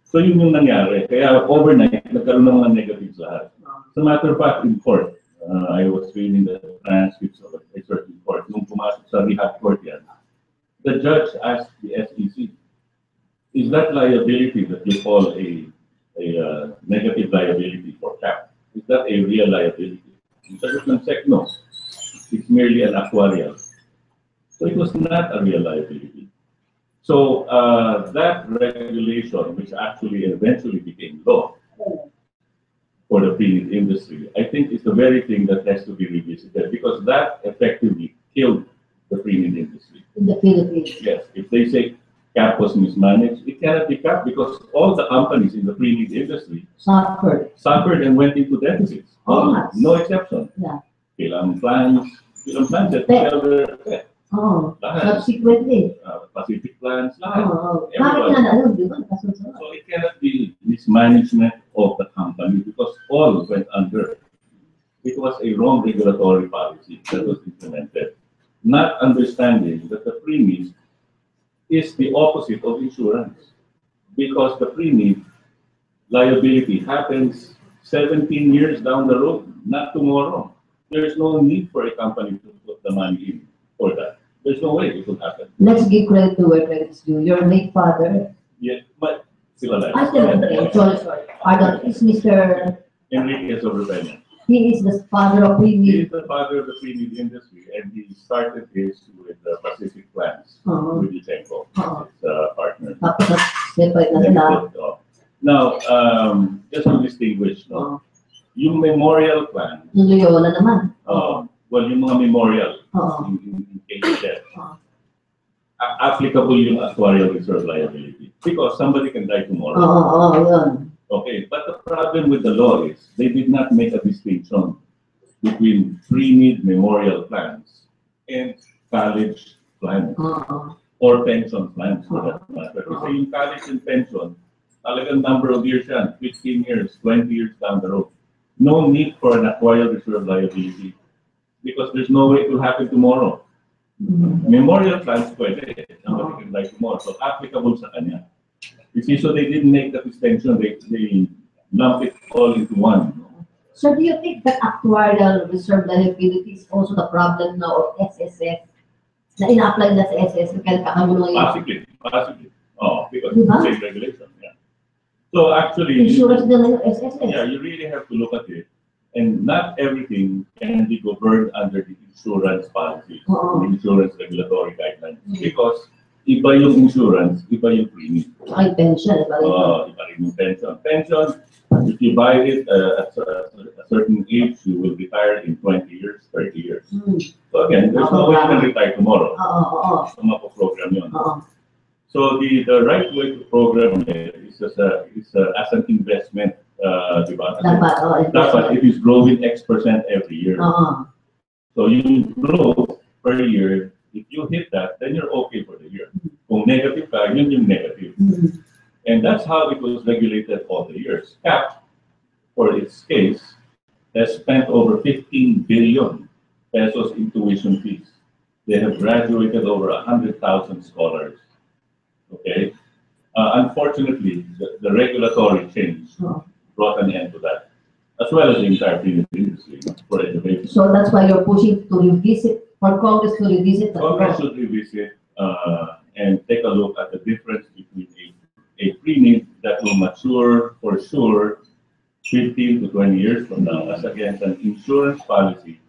E: So yun yung nangyari. Kaya overnight, nagkaroon ng mga negatives lahat. As a matter of fact, in court, I was reading the transcripts of a certain court. Nung pumasok sa rehab court yan, the judge asked the SEC, is that liability that you call a negative liability for CAP, is that a real liability? Sagot ng SEC, no. It's merely an actuarial. So it was not a real liability. So that regulation, which actually eventually became law for the pre-need industry, I think is the very thing that has to be revisited because that effectively killed the pre-need industry.
A: In the Philippines.
E: Yes, if they say CAP was mismanaged, it cannot be CAP because all the companies in the pre-need industry
A: Suffered.
E: and went into deficits. No exception.
A: Yeah.
E: Film plans that sell their pet.
A: Subsequently.
E: Pacific plans, lahat.
A: Bakit
E: Everybody.
A: na alam, di ba? Nakasunod.
E: So it cannot be mismanagement of the company because all went under. It was a wrong regulatory policy that was implemented. Not understanding that the pre-need is the opposite of insurance because the pre-need liability happens 17 years down the road, not tomorrow. There's no need for a company to put the money in for that. There's no way it would happen.
A: Let's give credit to where credit is due. Your late father.
E: Yeah, but still alive.
A: I still alive. Sorry. Pardon. Is Mr.
E: Enrique Sobrepeña.
A: He is the father of
E: He
A: pre-need.
E: is the father of the pre-need industry, and he started this with the Pacific Plans with Yuchenko, his partner.
A: Tapos separate na sila.
E: Now, just to distinguish, yung memorial plan,
A: Yung Loyola naman.
E: well, yung mga memorial in case of death, applicable yung actuarial reserve liability because somebody can die tomorrow.
A: Yun.
E: Okay, but the problem with the law is they did not make a distinction between pre-need memorial plans and college plans or pension plans for that matter. Kasi yung college and pension, talagang number of years yan, 15 years, 20 years down the road. No need for an actuarial reserve liability because there's no way it will happen tomorrow. Memorial plans pwede, somebody can die tomorrow, so applicable sa kanya. You see, so they didn't make the distinction, they lumped it all into one.
A: So do you think that actuarial reserve liability is also the problem now of SSS? Na ina-apply na sa SSS, kaya kakagulo
E: Possibly. Because
A: Diba?
E: it's the same regulation. Yeah. So actually,
A: insurance na lang yung SSS.
E: yeah, you really have to look at it. And not everything can be governed under the insurance policies, the insurance regulatory guidelines. Because iba yung insurance, iba yung premium.
A: Ay, pension.
E: Iba rin yung pension. Pension, if you buy it at a certain age, you will retire in 20 years, 30 years. So again, there's no way you can retire tomorrow. So mapo-program yun. So the right way to program it is as an investment. Diba? Dapat it is growing X% every year. So yung growth per year. If you hit that, then you're okay for the year. Kung negative ka, yun yung negative. And that's how it was regulated all the years. CAP, for its case, has spent over 15 billion pesos in tuition fees. They have graduated over 100,000 scholars. Okay? Unfortunately, the regulatory change brought an end to that, as well as the entire industry for education.
A: So that's why you're pushing to revisit, for Congress to revisit the
E: Congress should revisit and take a look at the difference between a pre-need that will mature for sure 15 to 20 years from now, as against an insurance policy,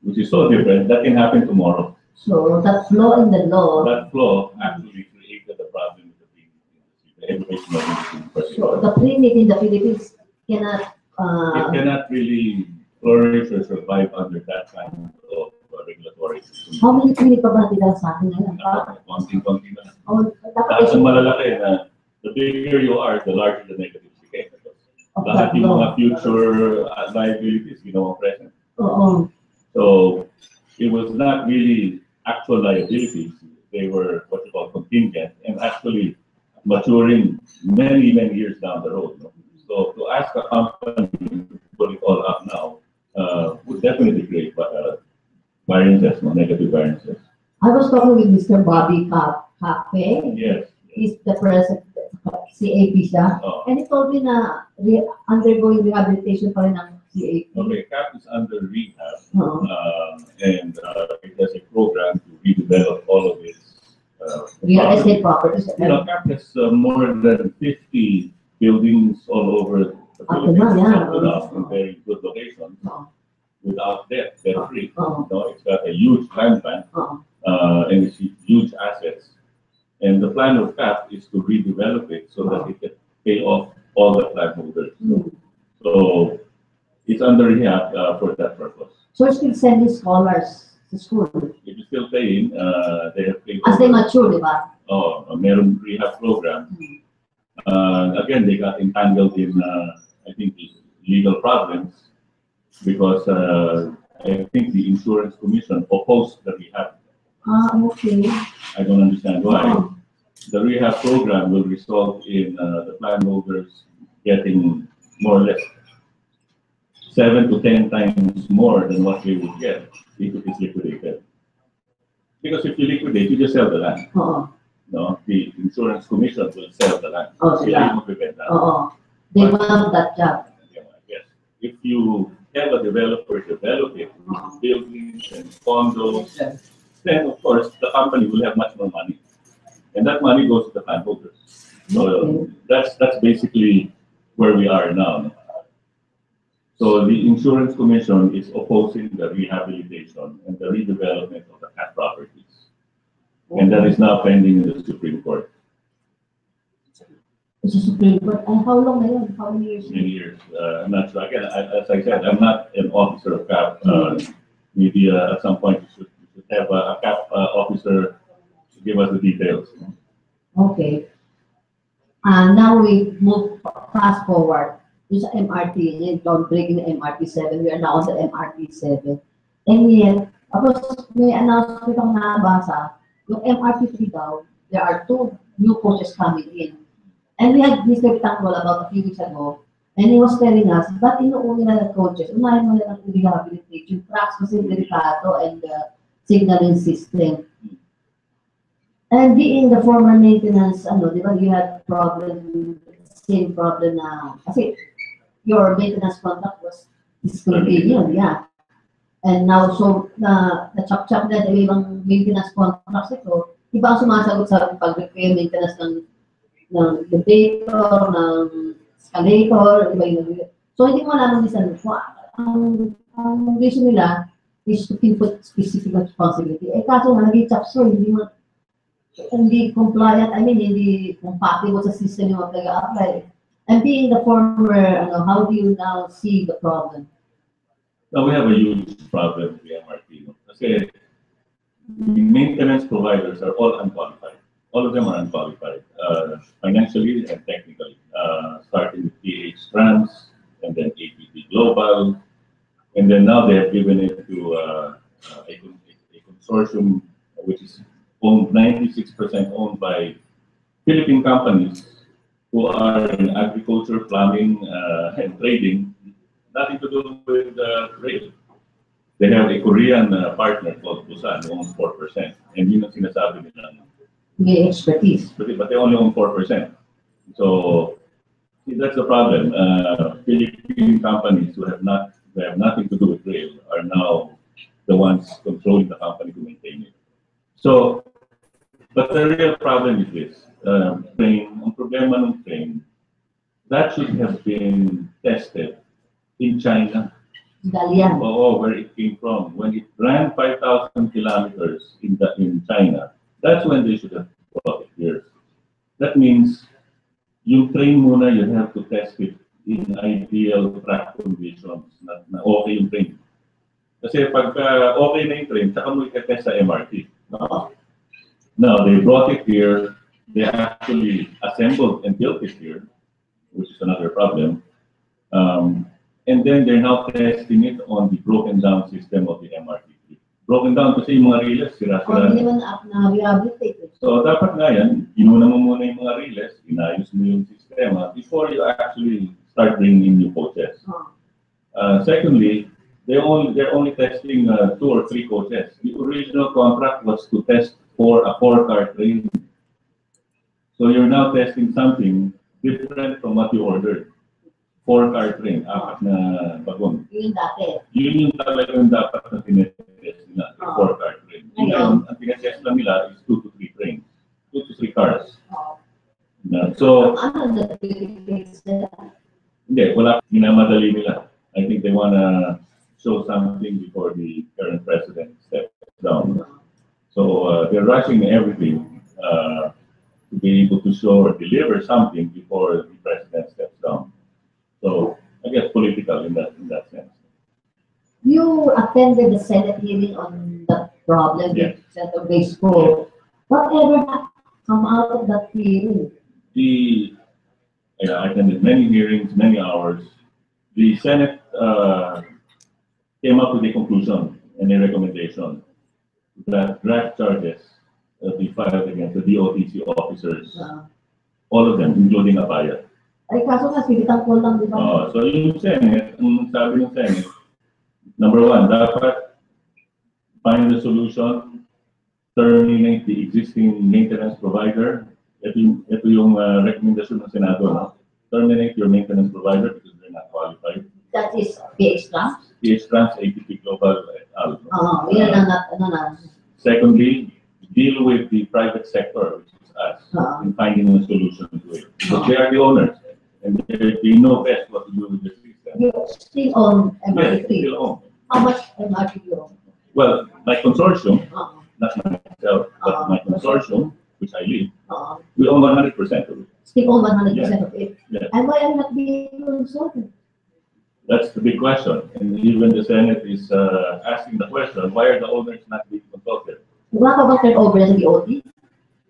E: which is so different, that can happen tomorrow.
A: So that flaw in the law.
E: That flaw actually created the problem with the pre-need industry, the educational industry in particular.
A: So the pre-need in the Philippines cannot.
E: It cannot really flourish or survive under that kind of regulatory system.
A: How many pre-need pa ba nila sa atin ngayon?
E: Konting-konti na.
A: Oh,
E: Lahat ng malalaki na the bigger you are, the larger the negatives became. Lahat yung mga future liabilities, ginawang present. So it was not really actual liabilities. They were what you call contingent and actually maturing many, many years down the road. No? So to ask a company to put it all up now would definitely create variances, no? Negative variances.
A: I was talking with Mr. Bobby Cafe.
E: Yes.
A: He's the president, CAP siya. And he told me na undergoing rehabilitation pa rin ng CAP.
E: Okay, CAP is under rehab, and it has a program to redevelop all of its
A: real estate properties.
E: You know, CAP has more than 50 buildings all over the Philippines, in very good locations, without debt, debt-free. It's got a huge land bank, and it's huge assets. And the plan of CAP is to redevelop it so that it can pay off all the landholders. So it's under rehab for that purpose.
A: So you're still sending scholars to school?
E: It is still paying. They have paid.
A: As they mature, di ba?
E: A meron rehab program. Again, they got entangled in, I think, legal problems because I think the insurance commission opposed the rehab.
A: Okay.
E: I don't understand why. The rehab program will result in the plan holders getting more or less 7 to 10 times more than what they would get if it is liquidated. Because if you liquidate, you just sell the land. No, the insurance commission will sell the land.
A: They want that job.
E: Yes. If you have a developer develop it with buildings and condos, then of course the company will have much more money, and that money goes to the landholders. So that's basically where we are now. So the insurance commission is opposing the rehabilitation and the redevelopment of the CAT properties, and that is now pending in the Supreme Court.
A: It's a Supreme Court. And how long na yun? How many years?
E: Many years. I'm not sure. Again, as I said, I'm not an officer of CAP. Maybe at some point you should have a CAP officer to give us the details.
A: Okay. Now we move fast forward. This MRT, groundbreaking the MRT7. We are now on the MRT7. And yet, tapos may announcement akong nabasa, yung MRT3 daw, there are 2 new coaches coming in. And we had Mr. Tanggol about a few weeks ago, and he was telling us, ba't inuuni na ng coaches? Unahin mo na ng rehabilitate, yung tracks kasi delikado and the signaling system. And being the former maintenance, di ba, you had same problem na, kasi your maintenance contract was discontinued, yeah. And now, so, na-chop-chop na yung ibang maintenance contracts ito, iba ang sumasagot sa pag-repair maintenance ng elevator, ng escalator, iba yung. So, hindi mo alam minsan, ang vision nila is to input specific responsibility. Kaso nga, naging chapso, hindi compliant, hindi compatible sa system yung mag-apply. And being the former, how do you now see the problem?
E: Now, we have a huge problem with the MRT. Kasi the maintenance providers are all unqualified. All of them are unqualified, financially and technically, starting with PH Trans, and then APT Global, and then now they have given it to a consortium, which is owned 96% owned by Philippine companies who are in agriculture, plumbing, and trading, nothing to do with rail. They have a Korean partner called Busan who owns 4%. And yun ang sinasabi nila.
A: May expertise.
E: But they only own 4%. So see, that's the problem. Philippine companies who have nothing to do with rail are now the ones controlling the company to maintain it. So, but the real problem is this. Ang problema ng train, that should have been tested in China.
A: Dalian.
E: Where it came from. When it ran 5,000 kilometers in China, that's when they should have brought it here. That means yung train muna, you have to test it in ideal track conditions na okay yung train. Kasi pagka okay na yung train, saka mo i-test sa MRT. Now, they brought it here, they actually assembled and built it here, which is another problem. And then they're now testing it on the broken down system of the MRT3. Broken down kasi yung mga relays, sira-sira.
A: Hindi naman na-rehabilitate.
E: So dapat nga yan, inuna mo muna yung mga relays, inayos mo yung sistema before you actually start bringing in new coaches. Secondly, they're only testing 2 or 3 coaches. The original contract was to test for a 4-car train. So you're now testing something different from what you ordered. 4-car train, 4 na bagon.
A: Yun dati.
E: Yun yung talagang dapat na tinetest nila, 4-car train. Ngayon, ang tinetest lang nila is 2 to 3 trains, 2 to 3 cars. So,
A: Ano na Philippines nila?
E: hindi, wala, minamadali nila. I think they wanna show something before the current president steps down. So, they're rushing everything to be able to show or deliver something before the president steps down. So, I guess political in that sense.
A: You attended the Senate hearing on the problem with Senator Baseball. Whatever come out of that hearing?
E: I attended many hearings, many hours. The Senate came up with a conclusion and a recommendation that draft charges be filed against the DOTC officers, all of them, including Apaya.
A: Ay, kaso nga, silitang ko lang, di ba?
E: So yung Senate, ang sabi ng Senate, number 1, dapat find a solution, terminate the existing maintenance provider. Ito yung recommendation ng Senado, no? Terminate your maintenance provider because they're not qualified.
A: That is PH Trans?
E: PH Trans, ATP Global,
A: Yan ang
E: Secondly, deal with the private sector, which is us, in finding a solution to it. Because they are the owners. And they know best what to do with the system.
A: You still own MRT3?
E: Yes, still own.
A: How much MRT you own?
E: Well, my consortium, not myself, but my consortium, which I lead, we own 100% of it.
A: Still own 100% of it?
E: Yes.
A: And why are you not being consulted?
E: That's the big question. And even the Senate is asking the question, why are the owners not being consulted?
A: Wala ka ba turn over sa DOT?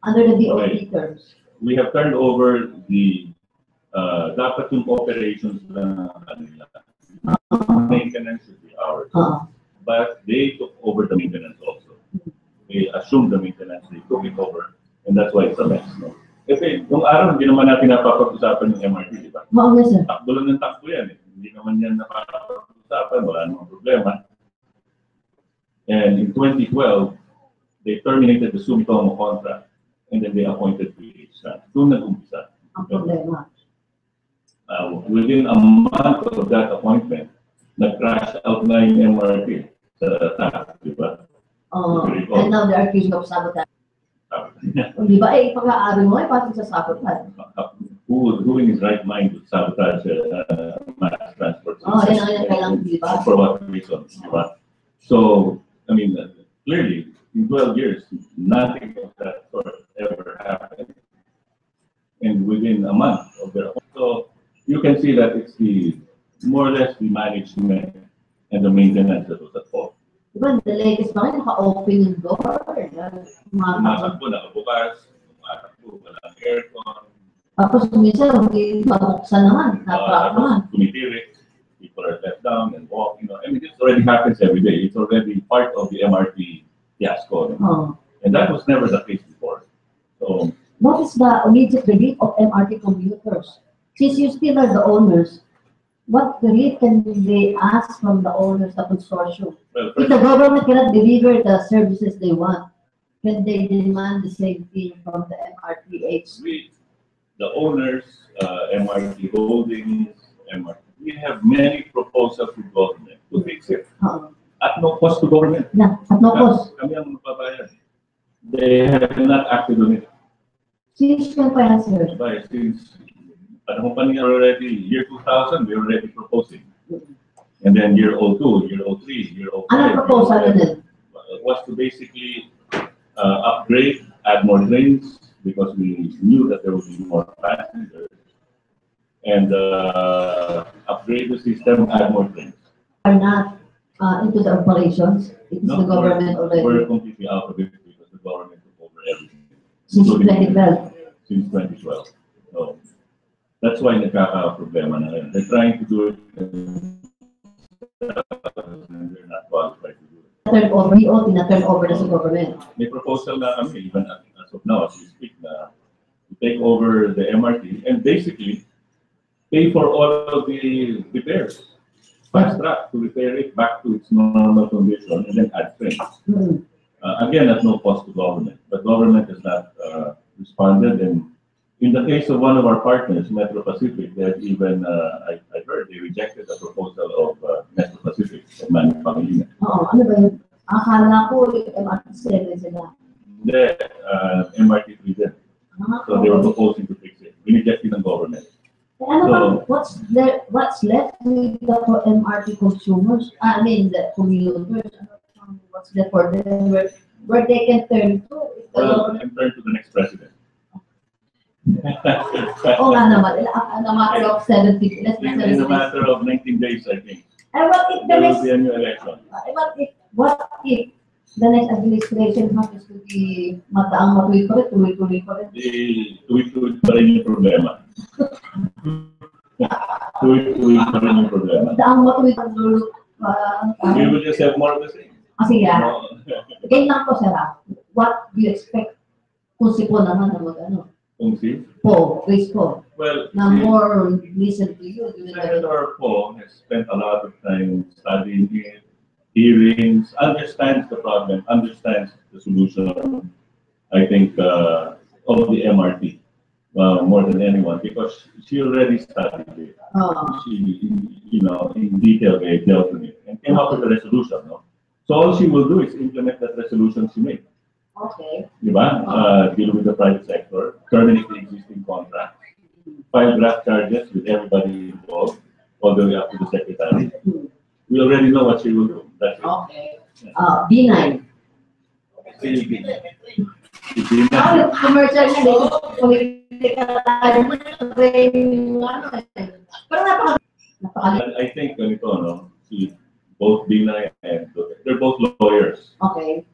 A: Under the DOT terms?
E: We have turned over the dapat yung operations na kanila. Maintenance should be ours. But they took over the maintenance also. They assumed the maintenance, they took it over, and that's why it's a mess. No? Kasi yung araw, hindi naman natin napapag-usapan yung MRT, di ba?
A: Yes, sir.
E: Takbo lang ng takbo yan. Hindi naman yan napapag-usapan, wala namang problema. And in 2012, they terminated the Sumitomo contract, and then they appointed PH. Doon nag-umpisa.
A: Ang problema.
E: Within a month of that appointment, nag-crash out na yung MRT sa TAP, di ba?
A: And now they are accused of sabotage. Di ba? Eh, pag-aari mo, pati sa sabotage.
E: Who in his right mind would sabotage mass transport system?
A: Yan kailangan, di ba?
E: For what reason, di ba? So, I mean, clearly, in 12 years, nothing of that sort ever happened. And within a month of their so you can see that it's more or less the management and the maintenance that was at fault.
A: Diba, the latest pa rin, naka-open yung door.
E: Tumatakbo, nakabukas, tumatakbo, walang aircon.
A: Tapos minsan, hindi mabuksan naman, natrap naman.
E: Tumitirik, people are left down and walk, I mean, this already happens every day. It's already part of the MRT fiasco. No?
A: Oh.
E: And that was never the case before. So,
A: What is the immediate relief of MRT commuters? Since you still are the owners, what relief can they ask from the owners, the consortium?
E: well,
A: If the government cannot deliver the services they want, can they demand the same thing from the MRTH?
E: the owners, MRT Holdings, MRT, we have many proposals to government to fix it at no cost to government.
A: Yeah, at no cost.
E: Kami ang magbabayad. They have not acted on it.
A: Since when pa yan, sir?
E: Diba? Since panahon pa niya already, year 2000, we're already proposing. And then year 02, year 03, year 05.
A: Anong proposal nun?
E: Was to basically upgrade, add more trains, because we knew that there would be more passengers, and upgrade the system, add more trains.
A: Are not into the operations? It is
E: No,
A: the government
E: we're
A: already?
E: completely out of it because the government took over everything.
A: Since
E: including
A: 2012?
E: Since 2012. So that's why nagkaka-problema na rin. They're trying to do it and they're not qualified to do it.
A: Turn over, tina-turn over na sa government.
E: May proposal na kami, even as of now, as we speak, na to take over the MRT and basically pay for all of the repairs. Fast track to repair it back to its normal condition and then add trains. Again, at no cost to government, but government has not responded. And in the case of one of our partners, Metro Pacific, they had even, I heard, they rejected the proposal of Metro Pacific of Manila.
A: Oo, ano ba yun? Akala ko yung MRT7 sila.
E: Hindi, MRT3 din. So they were proposing to fix it. Rejected ng government.
A: Ano ba, what's left with the MRT consumers? I mean, the commuters. What's left for them? Where they can turn to?
E: Well, they can turn to the next president.
A: Oo nga naman, in a matter of 70, less than 70
E: In a
A: days.
E: matter of 19 days, I think,
A: And what if the
E: there will
A: next,
E: be a new election.
A: what if the next administration happens to be mataang matuloy pa rin, tuloy-tuloy pa rin?
E: Tuwid-tuwid pa rin yung problema. Tuwid-tuwid pa rin yung problema.
A: Mataang matuloy pa rin.
E: We will just have more of the same.
A: Kasi yan,
E: No?
A: ganyan lang po, sir. What do you expect kung si Po naman na mag-ano?
E: Kung si?
A: Po, please Po.
E: Well,
A: Na more listen to you.
E: Senator Poe has spent a lot of time studying it, hearings, understands the problem, understands the solution, I think, of the MRT more than anyone, because she already studied it. She, in detail, they dealt with it and came up with a resolution. No? So all she will do is implement that resolution she made.
A: Okay.
E: Diba? Deal with the private sector, terminate the existing contract, file draft charges with everybody involved, all the way up to the secretary. We already know what she will do. That's it.
A: Okay. B9.
E: Hindi
A: Commercial na dito. Political tayo. Pero napaka...
E: I think ganito, no? Both Binay and they're both lawyers.
A: Okay.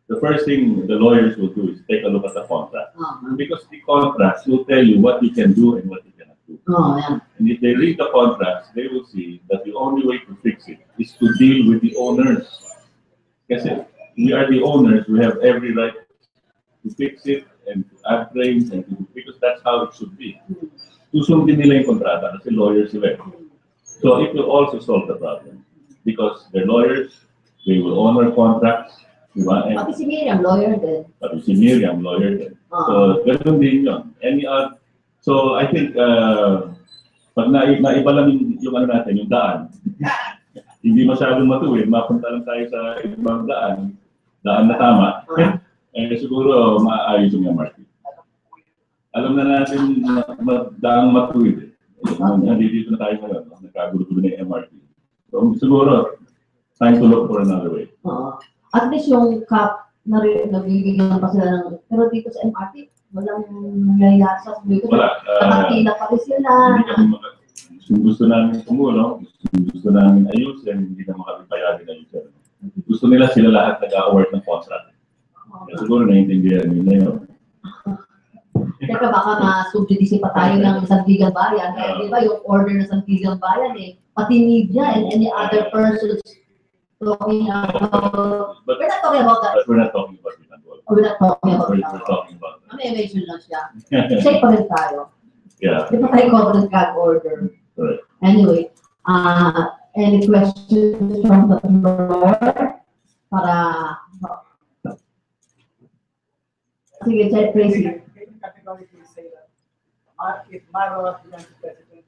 E: The first thing the lawyers will do is take a look at the contract.
A: Uh-huh.
E: Because the contracts will tell you what you can do and what you cannot do.
A: Oh, yeah.
E: And if they read the contracts, they will see that the only way to fix it is to deal with the owners. Kasi we are the owners, we have every right to fix it and to add trains and to, because that's how it should be. Susundin nila yung kontrata kasi lawyers sila. So it will also solve the problem. Because they're lawyers, they will honor contracts. Diba?
A: Pati si Miriam, lawyer din.
E: Pati si Miriam, lawyer din. So, ganun din yun. So, I think, pag naiba lang yung ano natin, yung daan, hindi masyadong matuwid, mapunta lang tayo sa ibang daan na tama, siguro maayos yung MRT. Alam na natin daang matuwid. Nandito na tayo ngayon, nagkagulo-gulo na yung MRT. So, siguro, time to look for another way.
A: At least yung cap na nabibigyan pa sila ng, pero dito sa MRT, walang nangyayari sa dito.
E: Wala.
A: Nakatila pa rin sila.
E: Gusto namin tumulong, gusto namin ayusin, hindi na makapipayagin ayusin. Gusto nila sila lahat nag-award ng contract. Siguro naiintindihan nila yun.
A: Teka, baka ma-subjudisi pa tayo ng Sandigan Bayan. Kaya di ba yung order ng Sandigan Bayan pati media and any other persons talking about,
E: But,
A: we're not talking about that.
E: but we're not talking about Villanueva.
A: We're not talking about
E: We're
A: that.
E: talking about
A: May mention lang siya.
E: that.
A: Safe pa rin tayo.
E: Yeah,
A: Di ba tayo covenant gag order?
E: correct.
A: Anyway, any questions from the floor? Para, sige, Tracy.
D: Can you categorically say that if Maro becomes president,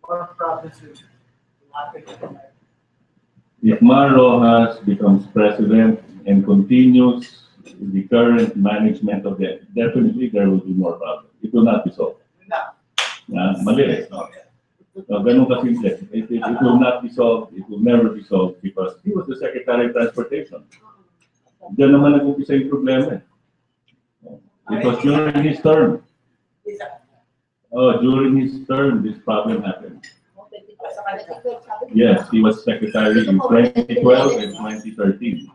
D: more problems will happen in the life?
E: If Maro becomes president and continues the current management of the, definitely there will be more problems. It will not be solved. Mali. No, ganun kasimple. It will not be solved. It will never be solved because he was the Secretary of Transportation. Diyan naman nag-umpisa yung problema. It was during his term. Oh, during his term, this problem happened. Yes, he was secretary in 2012 and 2013.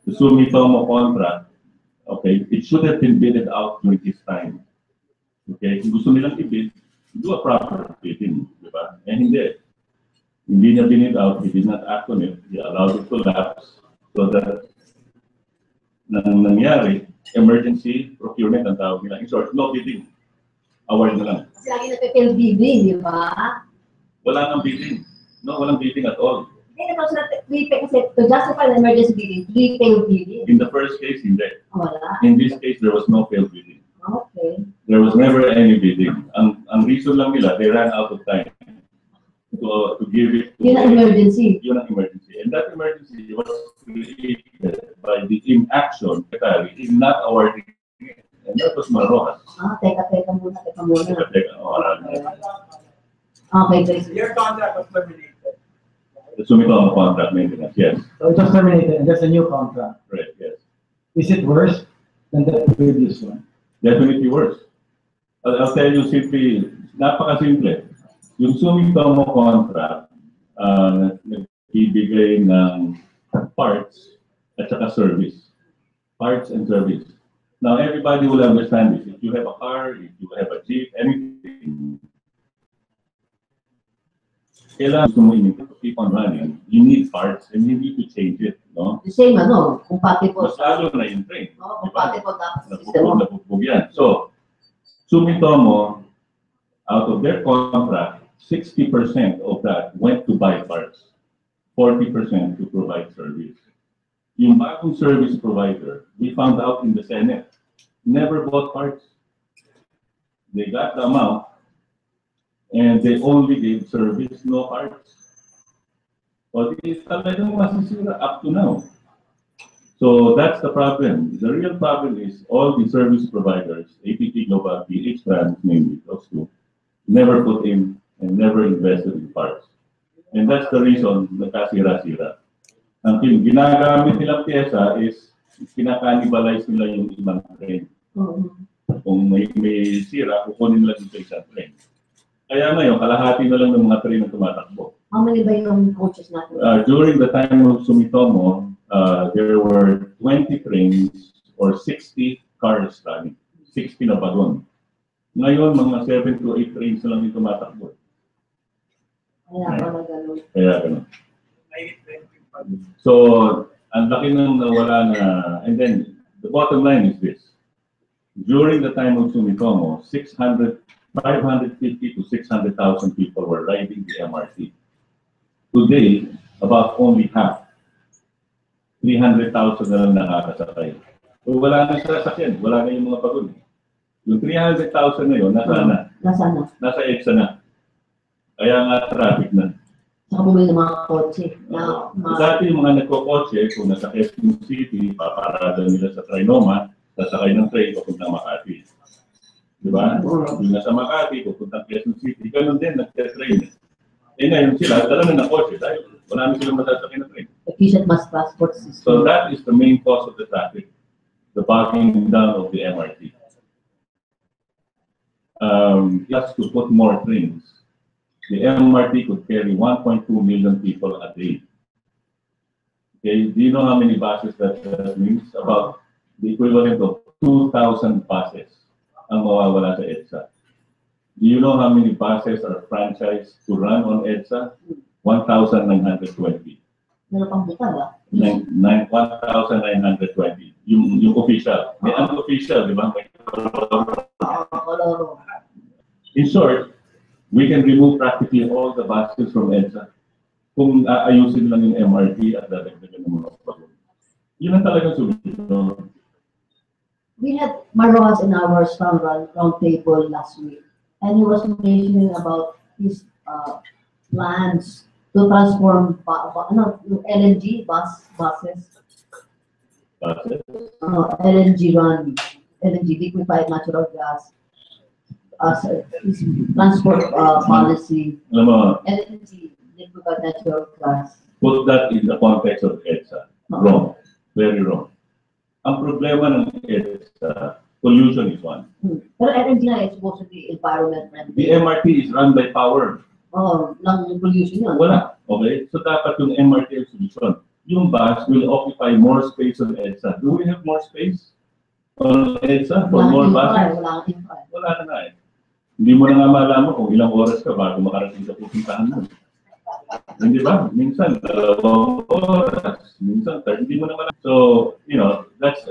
E: The Sumitomo contract, okay, it should have been bidded out during his time. Okay, kung gusto nilang i-bid, do a proper bidding, di ba? Eh hindi. Hindi niya binid out, he did not act on it, he allowed it to lapse so that nang nangyari, emergency procurement ang tawag nila. In short, no bidding. Award na lang.
A: Kasi lagi nagpipil bidding, di ba?
E: Wala nang bidding. No, walang bidding at all.
A: Hindi naman sila kasi to justify the emergency bidding, retail bidding.
E: In the first case, hindi.
A: Wala.
E: In this case, there was no failed bidding.
A: Okay.
E: There was never any bidding. Ang reason lang nila, they ran out of time to give it to
A: Yun ang emergency.
E: Yun ang emergency. And that emergency was created by the inaction secretary in not awarding it. And that was Marojas.
A: Teka muna. Okay, Tracy.
D: Your contract was terminated.
E: The Sumitomo contract maintenance, yes.
F: So it was terminated, and that's a new contract.
E: Right, yes.
F: Is it worse than the previous one?
E: Definitely worse. I'll tell you simply, napakasimple. Yung Sumitomo contract, nagbibigay ng parts at saka service. Parts and service. Now, everybody will understand this. If you have a car, if you have a jeep, anything, kailangan gusto mo to keep on running, you need parts and you need to change it, no?
A: The same, compatible.
E: Mas lalo na yung train.
A: Compatible dapat sa system.
E: Nabugbog yan. So, Sumitomo, out of their contract, 60% of that went to buy parts, 40% to provide service. Yung bagong service provider, we found out in the Senate, never bought parts. They got the amount, and they only gave service, no parts. So, it's talagang masisira up to now. So that's the problem. The real problem is all the service providers, APT Global, PH Trans, mainly those two, never put in and never invested in parts. And that's the reason nagkasira-sira. Ang ginagamit nilang pyesa is kinakanibalize nila yung ibang train. Kung may sira, kukunin nila dito isang train. Kaya ngayon, kalahati na lang ng mga train na tumatakbo.
A: How many ba yung coaches natin?
E: During the time of Sumitomo, there were 20 trains or 60 cars running. 60 na bagon. Ngayon, mga 7 to 8 trains na lang yung tumatakbo. Kaya ganun. So, ang laki nang nawala na, and then, the bottom line is this. During the time of Sumitomo, 550 to 600,000 people were riding the MRT. Today, about only half. 300,000 na lang nakakasakay. So, wala na sa sasakyan, wala na yung mga bagon. Yung 300,000 na yun, nasa EDSA na. Kaya nga traffic na.
A: Saka bumili ng mga kotse.
E: Dati yung mga nagkokotse, kung nasa Quezon City, paparada nila sa Trinoma, sasakay ng train papuntang Makati. Diba? Yung nasa Makati, papuntang Quezon City, ganun din, nagte-train. Eh ngayon sila, dala na ng kotse dahil wala na silang masasakay ng train.
A: Efficient mass transport system.
E: So that is the main cause of the traffic, the bogging down of the MRT. Just to put more trains, the MRT could carry 1.2 million people a day. Okay, do you know how many buses that means? About the equivalent of 2,000 buses ang mawawala sa EDSA. Do you know how many buses are franchised to run on EDSA? 1,920.
A: Meron pang butag, ah.
E: 1,920. Yung official. May unofficial, di ba? May
A: Koloro.
E: In short, we can remove practically all the buses from EDSA kung aayusin lang yung MRT at dadagdagan ng mga pagod. Yun ang talagang solusyon.
A: We had Marroas in our round table last week, and he was mentioning about his plans to transform LNG buses, LNG liquefied natural gas, as his transport policy,
E: Alam mo,
A: LNG liquefied natural gas.
E: put that in the context of EDSA. Wrong. Very wrong. Ang problema ng EDSA, pollution is one.
A: Pero LNG na is supposed to be environment friendly.
E: The MRT is run by power.
A: Oh, lang pollution yun.
E: Wala. Okay? So dapat yung MRT ang solution. Yung bus will occupy more space on EDSA. Do we have more space on EDSA for more buses?
A: Wala kang infra.
E: Wala na nga eh. Hindi mo na nga malaman kung ilang oras ka bago makarating sa pupuntahan mo. Hindi ba? Minsan, 2 oras. Minsan, 3. Hindi mo na malaman. So, you know, that's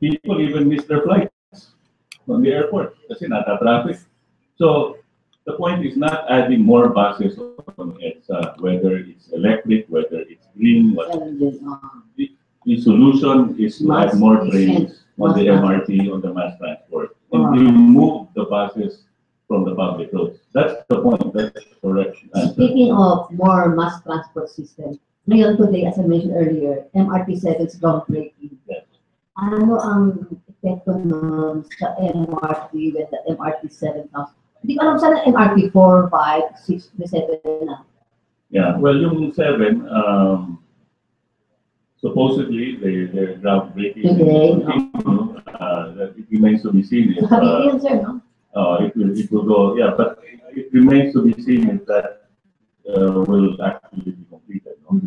E: people even miss their flights on the airport kasi nata-traffic. So, the point is not adding more buses on EDSA, whether it's electric, whether it's green, the solution is to add more trains on the MRT, on the mass transport, and remove the buses from the public roads. That's the point. That's the correct answer.
A: Speaking of more mass transport system, ngayon today, as I mentioned earlier, MRT7 is groundbreaking.
E: Yes.
A: Ano ang epekto nun sa MRT when the MRT7 comes? Hindi ko alam saan MRT 4, 5, 6, 7 na.
E: Yeah, well, yung 7, supposedly they're groundbreaking.
A: Today,
E: That it remains to be seen. If,
A: Sabi yun, sir, no?
E: it will go, yeah, but it remains to be seen if that will actually be completed. No?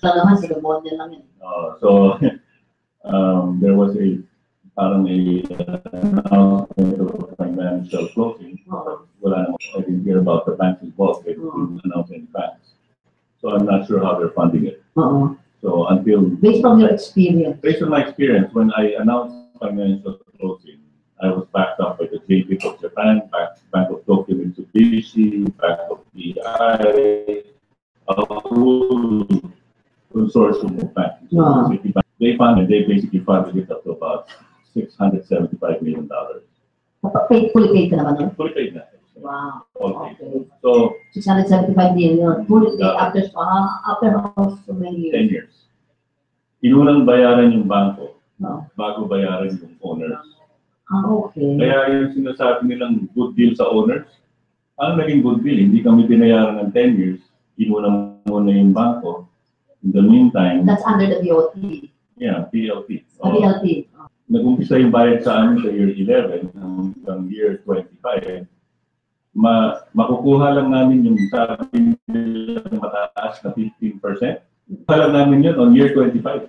A: Sa naman, sa Gamonia lang yan.
E: So, there was parang announcement of financial closing. Wala naman, I didn't hear about the banks involved. They didn't announce any banks. So I'm not sure how they're funding it. So
A: Based on your experience.
E: Based on my experience, when I announced financial closing, I was backed up by the JP of Japan, Bank of Tokyo Mitsubishi, Bank of PI, a whole consortium of banks. They basically funded it up to about $675 million.
A: Fully paid ka naman, no?
E: Fully paid na.
A: Wow.
E: Okay.
A: Okay.
E: So,
A: 675 million. Fully paid after so many
E: 10
A: years.
E: years. Inunang bayaran yung bangko
A: No.
E: bago bayaran yung owners.
A: Okay.
E: Kaya yung sinasabi nilang good deal sa owners, ang naging good deal, hindi kami binayaran ng 10 years, inuna muna yung bangko. In the meantime,
A: That's under the BOT.
E: yeah, PLT.
A: BLT.
E: Nag-umpisa yung bayad sa amin sa year 11 hanggang year 25. Makukuha lang namin yung sabi nilang mataas na 15%. Kukuha lang namin yun on year 25.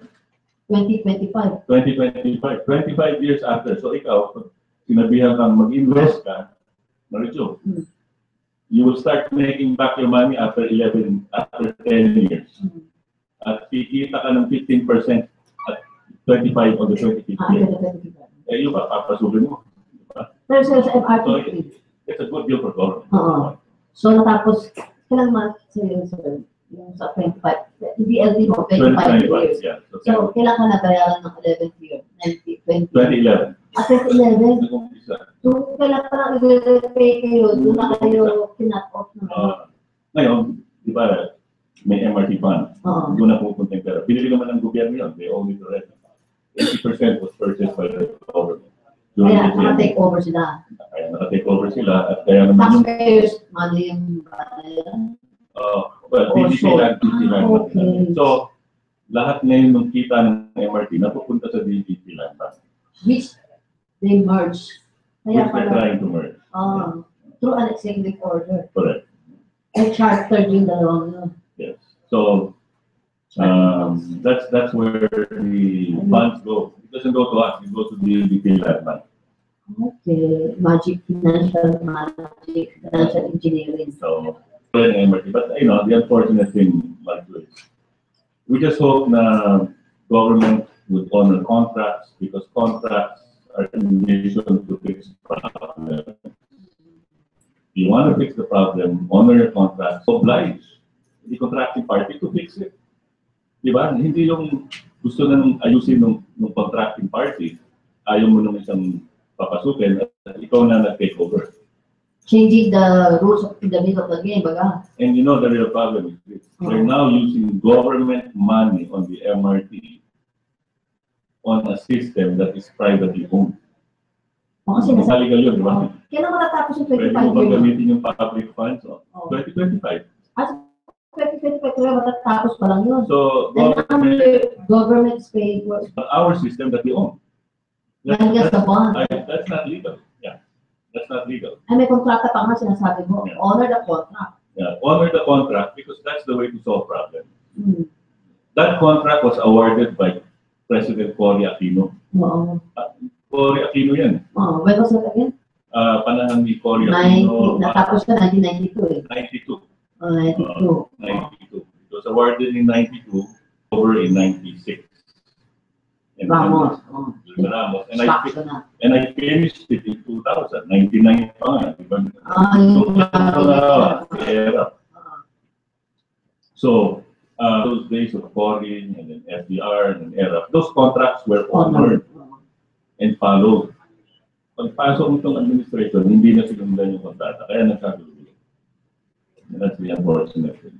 A: 2025.
E: 2025. 25 years after. So ikaw, pag sinabihan kang mag-invest ka, Marichu, you will start making back your money after 10 years. At kikita ka ng 15% at 25 on the 25th year. Eh, yun ba, papasukin mo. Diba?
A: Pero sa MRT.
E: So, it's a good deal for government.
A: So natapos, kailan month sir? Yung sa 25. BLT mo, 25 years.
E: Yeah.
A: So, kailan ka nabayaran ng 11th year?
E: 2011.
A: At 2011?
E: Nag-umpisa.
A: So, kailan pa lang i-pay kayo, doon na kayo kinat-off na.
E: Ngayon, di ba, may MRT fund. Doon na pupunta yung pera. Binili naman ng gobyerno yun. They own it already. 80% was purchased by the government.
A: Kaya naka-take over sila.
E: Kaya naka-take over sila. At kaya naman yung...
A: Taxpayers, money yung
E: well, DDP land.
A: Okay.
E: So, lahat ngayon ng kita ng MRT napupunta sa DDP land.
A: Which they merge. Kaya
E: Which they're trying to merge.
A: Through an executive order.
E: Correct.
A: And chartered yung dalawang yun.
E: Yes. So, that's where the funds go. It doesn't go to us. It goes to the DDP land.
A: Okay. Financial engineering.
E: So, MRT. But, you know, the unfortunate thing, Marichu, is we just hope na government would honor contracts because contracts are a condition to fix problems. If you want to fix the problem, honor your contracts, oblige the contracting party to fix it. Di ba? Hindi yung gusto na nung ayusin ng contracting party, ayaw mo nung isang papasukin at ikaw na nag-take over.
A: Changing the rules in the middle of the game, baga.
E: And you know the real problem is this. They're now using government money on the MRT on a system that is privately owned.
A: O kasi nasa...
E: Illegal yun, di ba?
A: Kailan matatapos yung
E: Pwede
A: 25
E: mo bang
A: years?
E: gamitin yung public funds? Oh. 2025.
A: At 2025 kailan matatapos pa lang yun.
E: So,
A: Government is paying for...
E: our system that we own.
A: That's the bond.
E: That's not legal. Yeah, that's not legal.
A: Ay, may kontrata pa nga sinasabi mo.
E: Yeah.
A: Honor the contract.
E: Yeah, honor the contract because that's the way to solve problems.
A: Hmm.
E: That contract was awarded by President Cory Aquino.
A: Oo.
E: Cory Aquino yan.
A: Oh, when was it again?
E: Panahon ni Cory Aquino.
A: Natapos ka 1992 eh.
E: 92.
A: Oh, 92.
E: 92. It was awarded in 92, over in 96. And
A: Ramos.
E: Ramos.
A: Stop ka na.
E: And I finished it in 2000, 99 pa nga. Diba? So, those days of Cory and then FDR and then ERA, those contracts were honored and followed. Pagpasok mo itong administration, hindi na sinundan yung kontrata, kaya nagkakagulo. That's the unfortunate thing.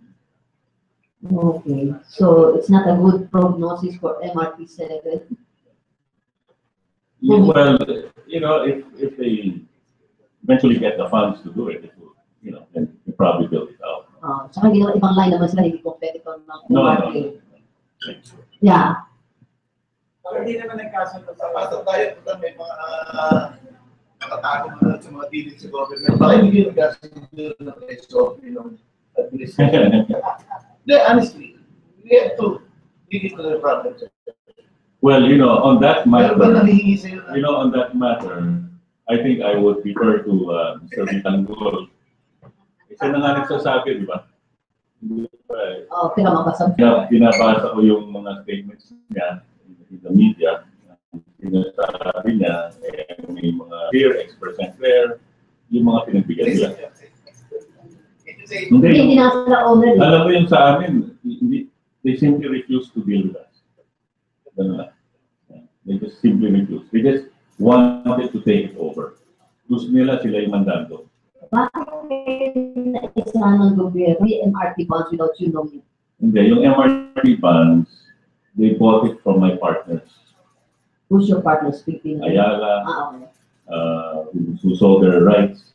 A: Okay, so it's not a good prognosis for MRT7.
E: Well, you know, if they eventually get the funds to do it, it will, you know, then you probably build it out.
A: Saka hindi naman ibang line naman sila, hindi competitor ng MRT.
E: No.
A: Yeah.
D: Hindi naman nagkasundo sa
C: Pasok tayo, puta, may mga nakatago na sa mga dealings sa government. Baka hindi yung nagkasundo ng SOP ng administration. Honestly, we have to dig into the problem.
E: Well, you know, on that matter,
C: Pero ba nahihingi sa'yo na?
E: you know, on that matter, I think I would defer to Mr. Villanueva. Isa na nga nagsasabi, di ba?
A: Pinamabasa.
E: Binabasa ko yung mga statements niya in the media. Sinasabi niya, may mga clear, X% clear, yung mga pinagbigyan niya.
A: Hindi na sila owner.
E: Alam mo yung sa amin, they simply refuse to deal with us. Ganun lang. They just simply refuse. They just wanted to take it over. Gusto nila sila yung mandando.
A: Bakit isa ng gobyerno yung MRT bonds without you knowing?
E: Hindi, yung MRT bonds, they bought it from my partners.
A: Who's your partner speaking?
E: Ayala,
A: Okay.
E: who sold their rights,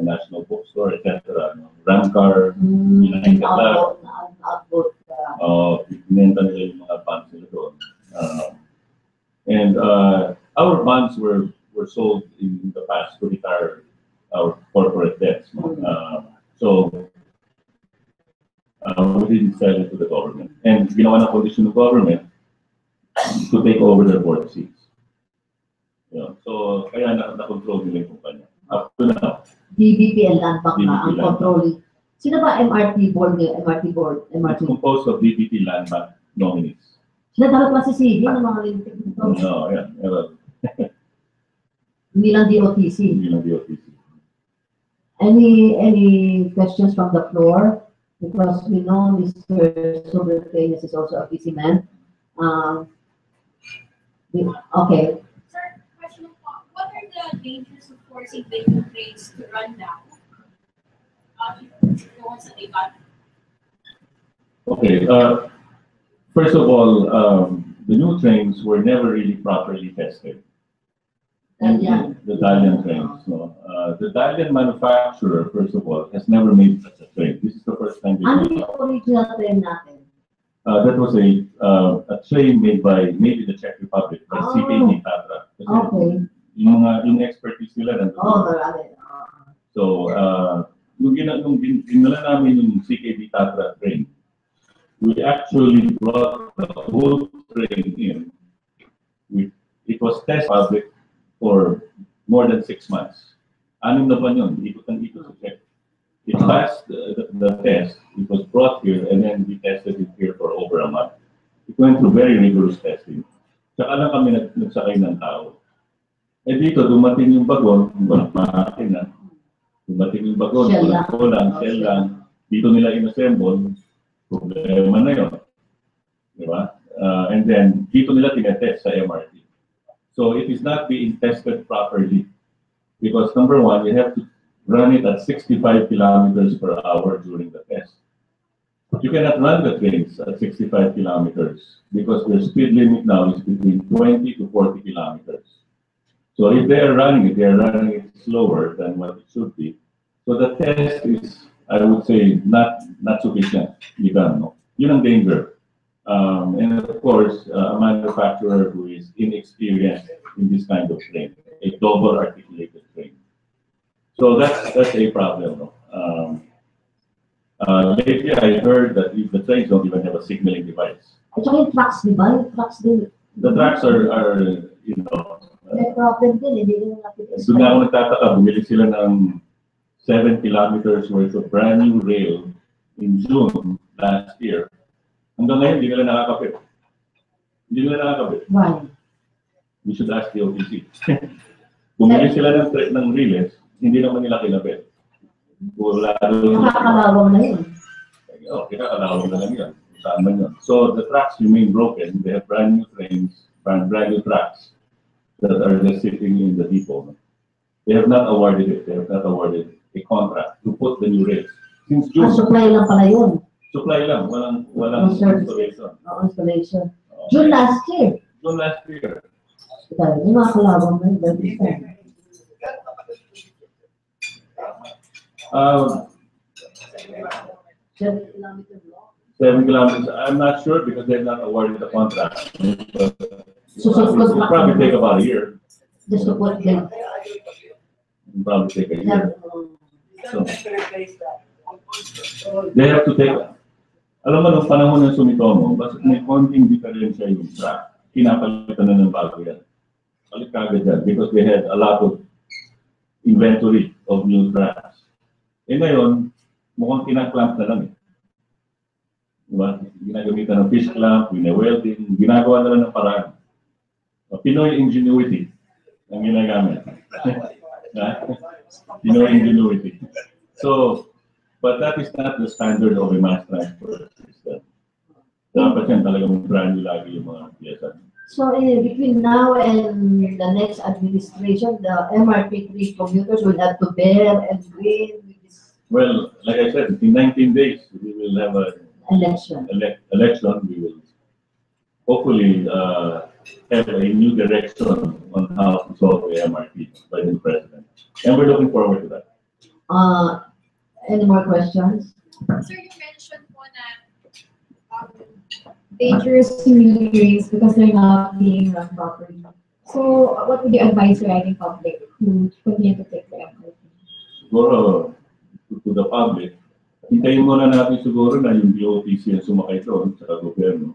E: National Bookstore, etc. Ramcar, United Lab.
A: Outvote.
E: Pinenta nila yung mga bonds nila doon. And our bonds were sold in the past to retire our corporate debts. So we didn't sell it to the government. And ginawa ng condition of government to take over their board seats. Yeah. So kaya na-control nila yung kumpanya. Up to now.
A: DBP and Land Bank na ang
E: DBP
A: controlling. Sino ba MRT board niya? MRT board?
E: It's
A: MRT.
E: composed of DPP Land Bank nominees.
A: Sila dapat pa si CV ng mga lintik nito.
E: No, yeah.
A: Hindi lang DOTC.
E: Hindi lang DOTC.
A: Any questions from the floor? Because we know Mr. Sobrepeña is also a busy man. Okay.
G: Sir, question po. What are the dangers of forcing vacant trains to run down? The ones that they got.
E: Okay. First of all, the new trains were never really properly tested.
A: Dalian.
E: The Dalian trains. No? The Dalian manufacturer, first of all, has never made such a train. This is the first time they
A: Ano
E: did it.
A: yung original train natin?
E: That was a train made in the Czech Republic by
A: Oh.
E: CKD Tatra.
A: Okay.
E: Yung expertise nila nandun.
A: Marami.
E: So, nung dinala namin yung CKD Tatra train, we actually brought the whole train in. It was test public for more than 6 months. 6 na pa yun, ikot ng ikot sa check. It passed the test. It was brought here, and then we tested it here for over a month. It went through very rigorous testing. Tsaka lang kami nagsakay ng tao. Eh dito, dumating yung bagon, walang makina. Dumating yung bagon,
A: Shell
E: walang kulang, shell lang. Dito nila inassemble, problema na yun. Diba? And then, dito nila tinetest sa MRT. So it is not being tested properly. Because number one, you have to run it at 65 kilometers per hour during the test. You cannot run the trains at 65 kilometers because their speed limit now is between 20 to 40 kilometers. So if they are running it slower than what it should be. So the test is, I would say, not sufficient. No? Yun ang danger. And of course, a manufacturer who is inexperienced in this kind of train, a double articulated train. So that's a problem. No? Lately, I heard that the trains don't even have a signaling device.
A: At saka yung trucks, di ba? Yung trucks din.
E: The tracks are you know,
A: May problem din, hindi nila nakikita.
E: doon ako nagtataka, bumili sila ng 7 kilometers worth of brand new rail in June last year. Hanggang ngayon, hindi nila nakakapit. Hindi nila nakakapit.
A: Why?
E: We should ask the OTC. Bumili sila ng relays, hindi naman nila kinapit.
A: Nakakalawang na yun.
E: Okay, nakakalawang na lang yan. Saan man yun. So the tracks remain broken. They have brand new trains, brand new tracks that are just sitting in the depot. They have not awarded it. They have not awarded a contract to put the new rails. Since June.
A: Supply lang pala yun.
E: Supply lang, walang installation.
A: Installation. June last year.
E: June last year.
A: Yung mga kalawang na yun, that is time. 7 kilometers long.
E: 7 kilometers. I'm not sure because they have not awarded the contract.
A: So
E: It will probably take about a year.
A: just to put them.
E: It will probably take a year. So,
D: To replace that.
E: they have to take. Alam mo, nung panahon ng Sumitomo, basta may konting diferensya yung track, pinapalitan na ng bago yan. Balik kagad yan because they had a lot of inventory of new tracks. Eh ngayon, mukhang kinaklamp na lang eh. Diba? Ginagamitan ng fish clamp, wine-welding, ginagawa na lang ng paraan. Pinoy ingenuity ang ginagamit. Pinoy ingenuity. So, but that is not the standard of a mass transport system. Dapat yan talagang brand new lagi yung mga piyesa.
A: So between now and the next administration, the MRT3 commuters will have to bear and win with this
E: Well, like I said, in 19 days, we will have an
A: election.
E: election. We will hopefully have a new direction on how to solve the MRT by the new president. And we're looking forward to that.
A: Any more questions?
G: Sir, you mentioned po na dangerous new trains because they're not being run properly. So, what would you advise the riding public to continue to take the MRT?
E: Siguro, to the public, hintayin muna natin siguro na yung DOTC ang sumakay doon sa gobyerno.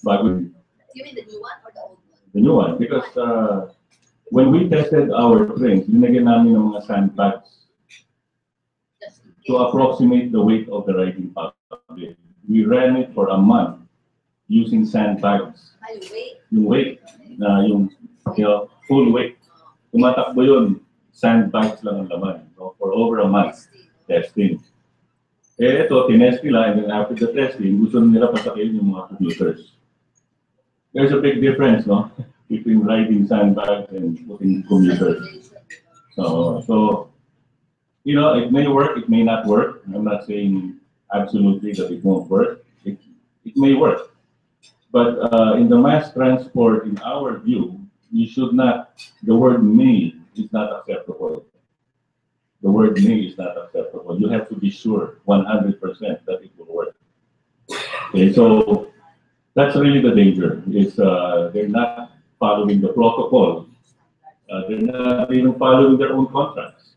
E: Bago.
G: You mean the new one or the old one?
E: The new one, because when we tested our trains, linagyan namin ng mga sandbags to approximate the weight of the riding public. We ran it for a month using sandbags. Yung weight, yung full weight. Tumatakbo yun, sandbags lang ang laman. No? For over a month, testing. Eh ito, tinest nila, and then after the testing, gusto nila pasakin yung mga commuters. There's a big difference, no? Between riding sandbags and putting commuters. So, you know, it may work, it may not work. I'm not saying absolutely that it won't work. It may work. But in the mass transport, in our view, you should not, the word may is not acceptable. The word may is not acceptable. You have to be sure 100% that it will work. Okay, so that's really the danger, is they're not following the protocol. They're not even following their own contracts.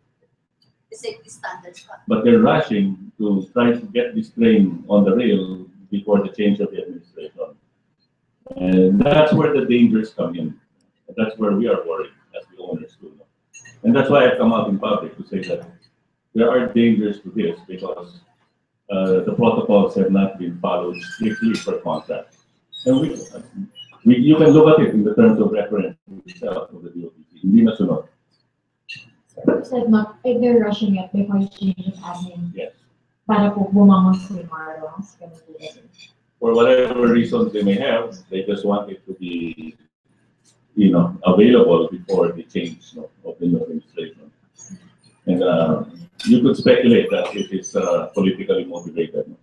G: The safety standards.
E: But they're rushing to try to get this train on the rail before the change of the administration. And that's where the dangers come in. That's where we are worried as the owners too. And that's why I've come out in public to say that there are dangers to this because the protocols have not been followed strictly per contract. And you can look at it in the terms of reference itself of the DOTC. Hindi na sunod.
G: You said not, if they're rushing it before change of admin.
E: Yes.
G: Para po bumangon si Marlo.
E: For whatever reasons they may have, they just want it to be, you know, available before the change of the new administration. And you could speculate that it is politically motivated.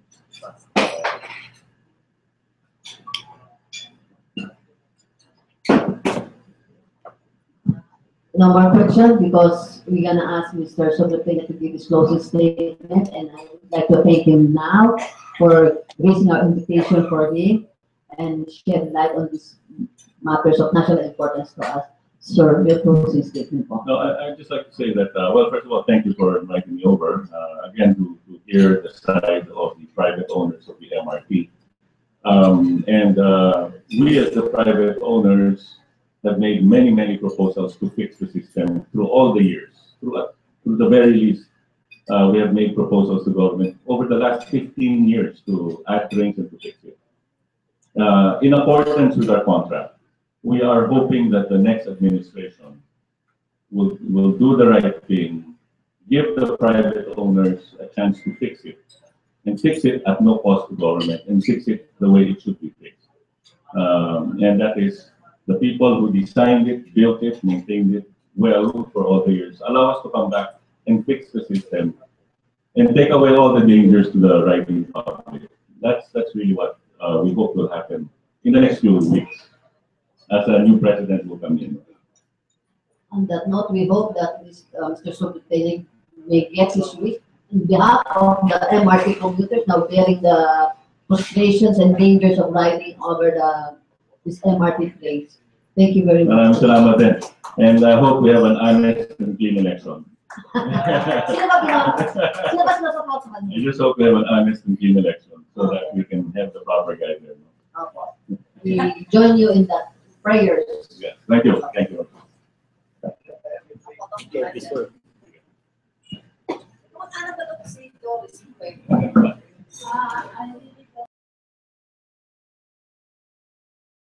A: No more questions because we're gonna ask Mr. Sobrepeña to give his closing statement, and I would like to thank him now for raising our invitation for him and shed light on these matters of national importance to us. Sir, your closing statement.
E: No, I'd just like to say that, well, first of all, thank you for inviting me over, again, to hear the side of the private owners of the MRT. We as the private owners have made many, many proposals to fix the system through all the years. Through the very least, we have made proposals to government over the last 15 years to add trains and to fix it. In accordance with our contract, we are hoping that the next administration will do the right thing, give the private owners a chance to fix it, and fix it at no cost to government, and fix it the way it should be fixed. And that is the people who designed it, built it, maintained it well for all the years. Allow us to come back and fix the system and take away all the dangers to the riding public. That's really what we hope will happen in the next few weeks as a new president will come in.
A: On that note, we hope that Mr. Sobrepeña may get his wish in behalf of the MRT commuters now bearing the frustrations and dangers of riding over this MRT trains. Thank you very much.
E: Salamat din. And I hope we have an honest and clean election.
A: Sino ba sinasakot sa kanya?
E: I just hope we have an honest and clean election so that we can have the proper guidance.
A: We join you in that prayers.
E: Yeah. Thank you. Thank you.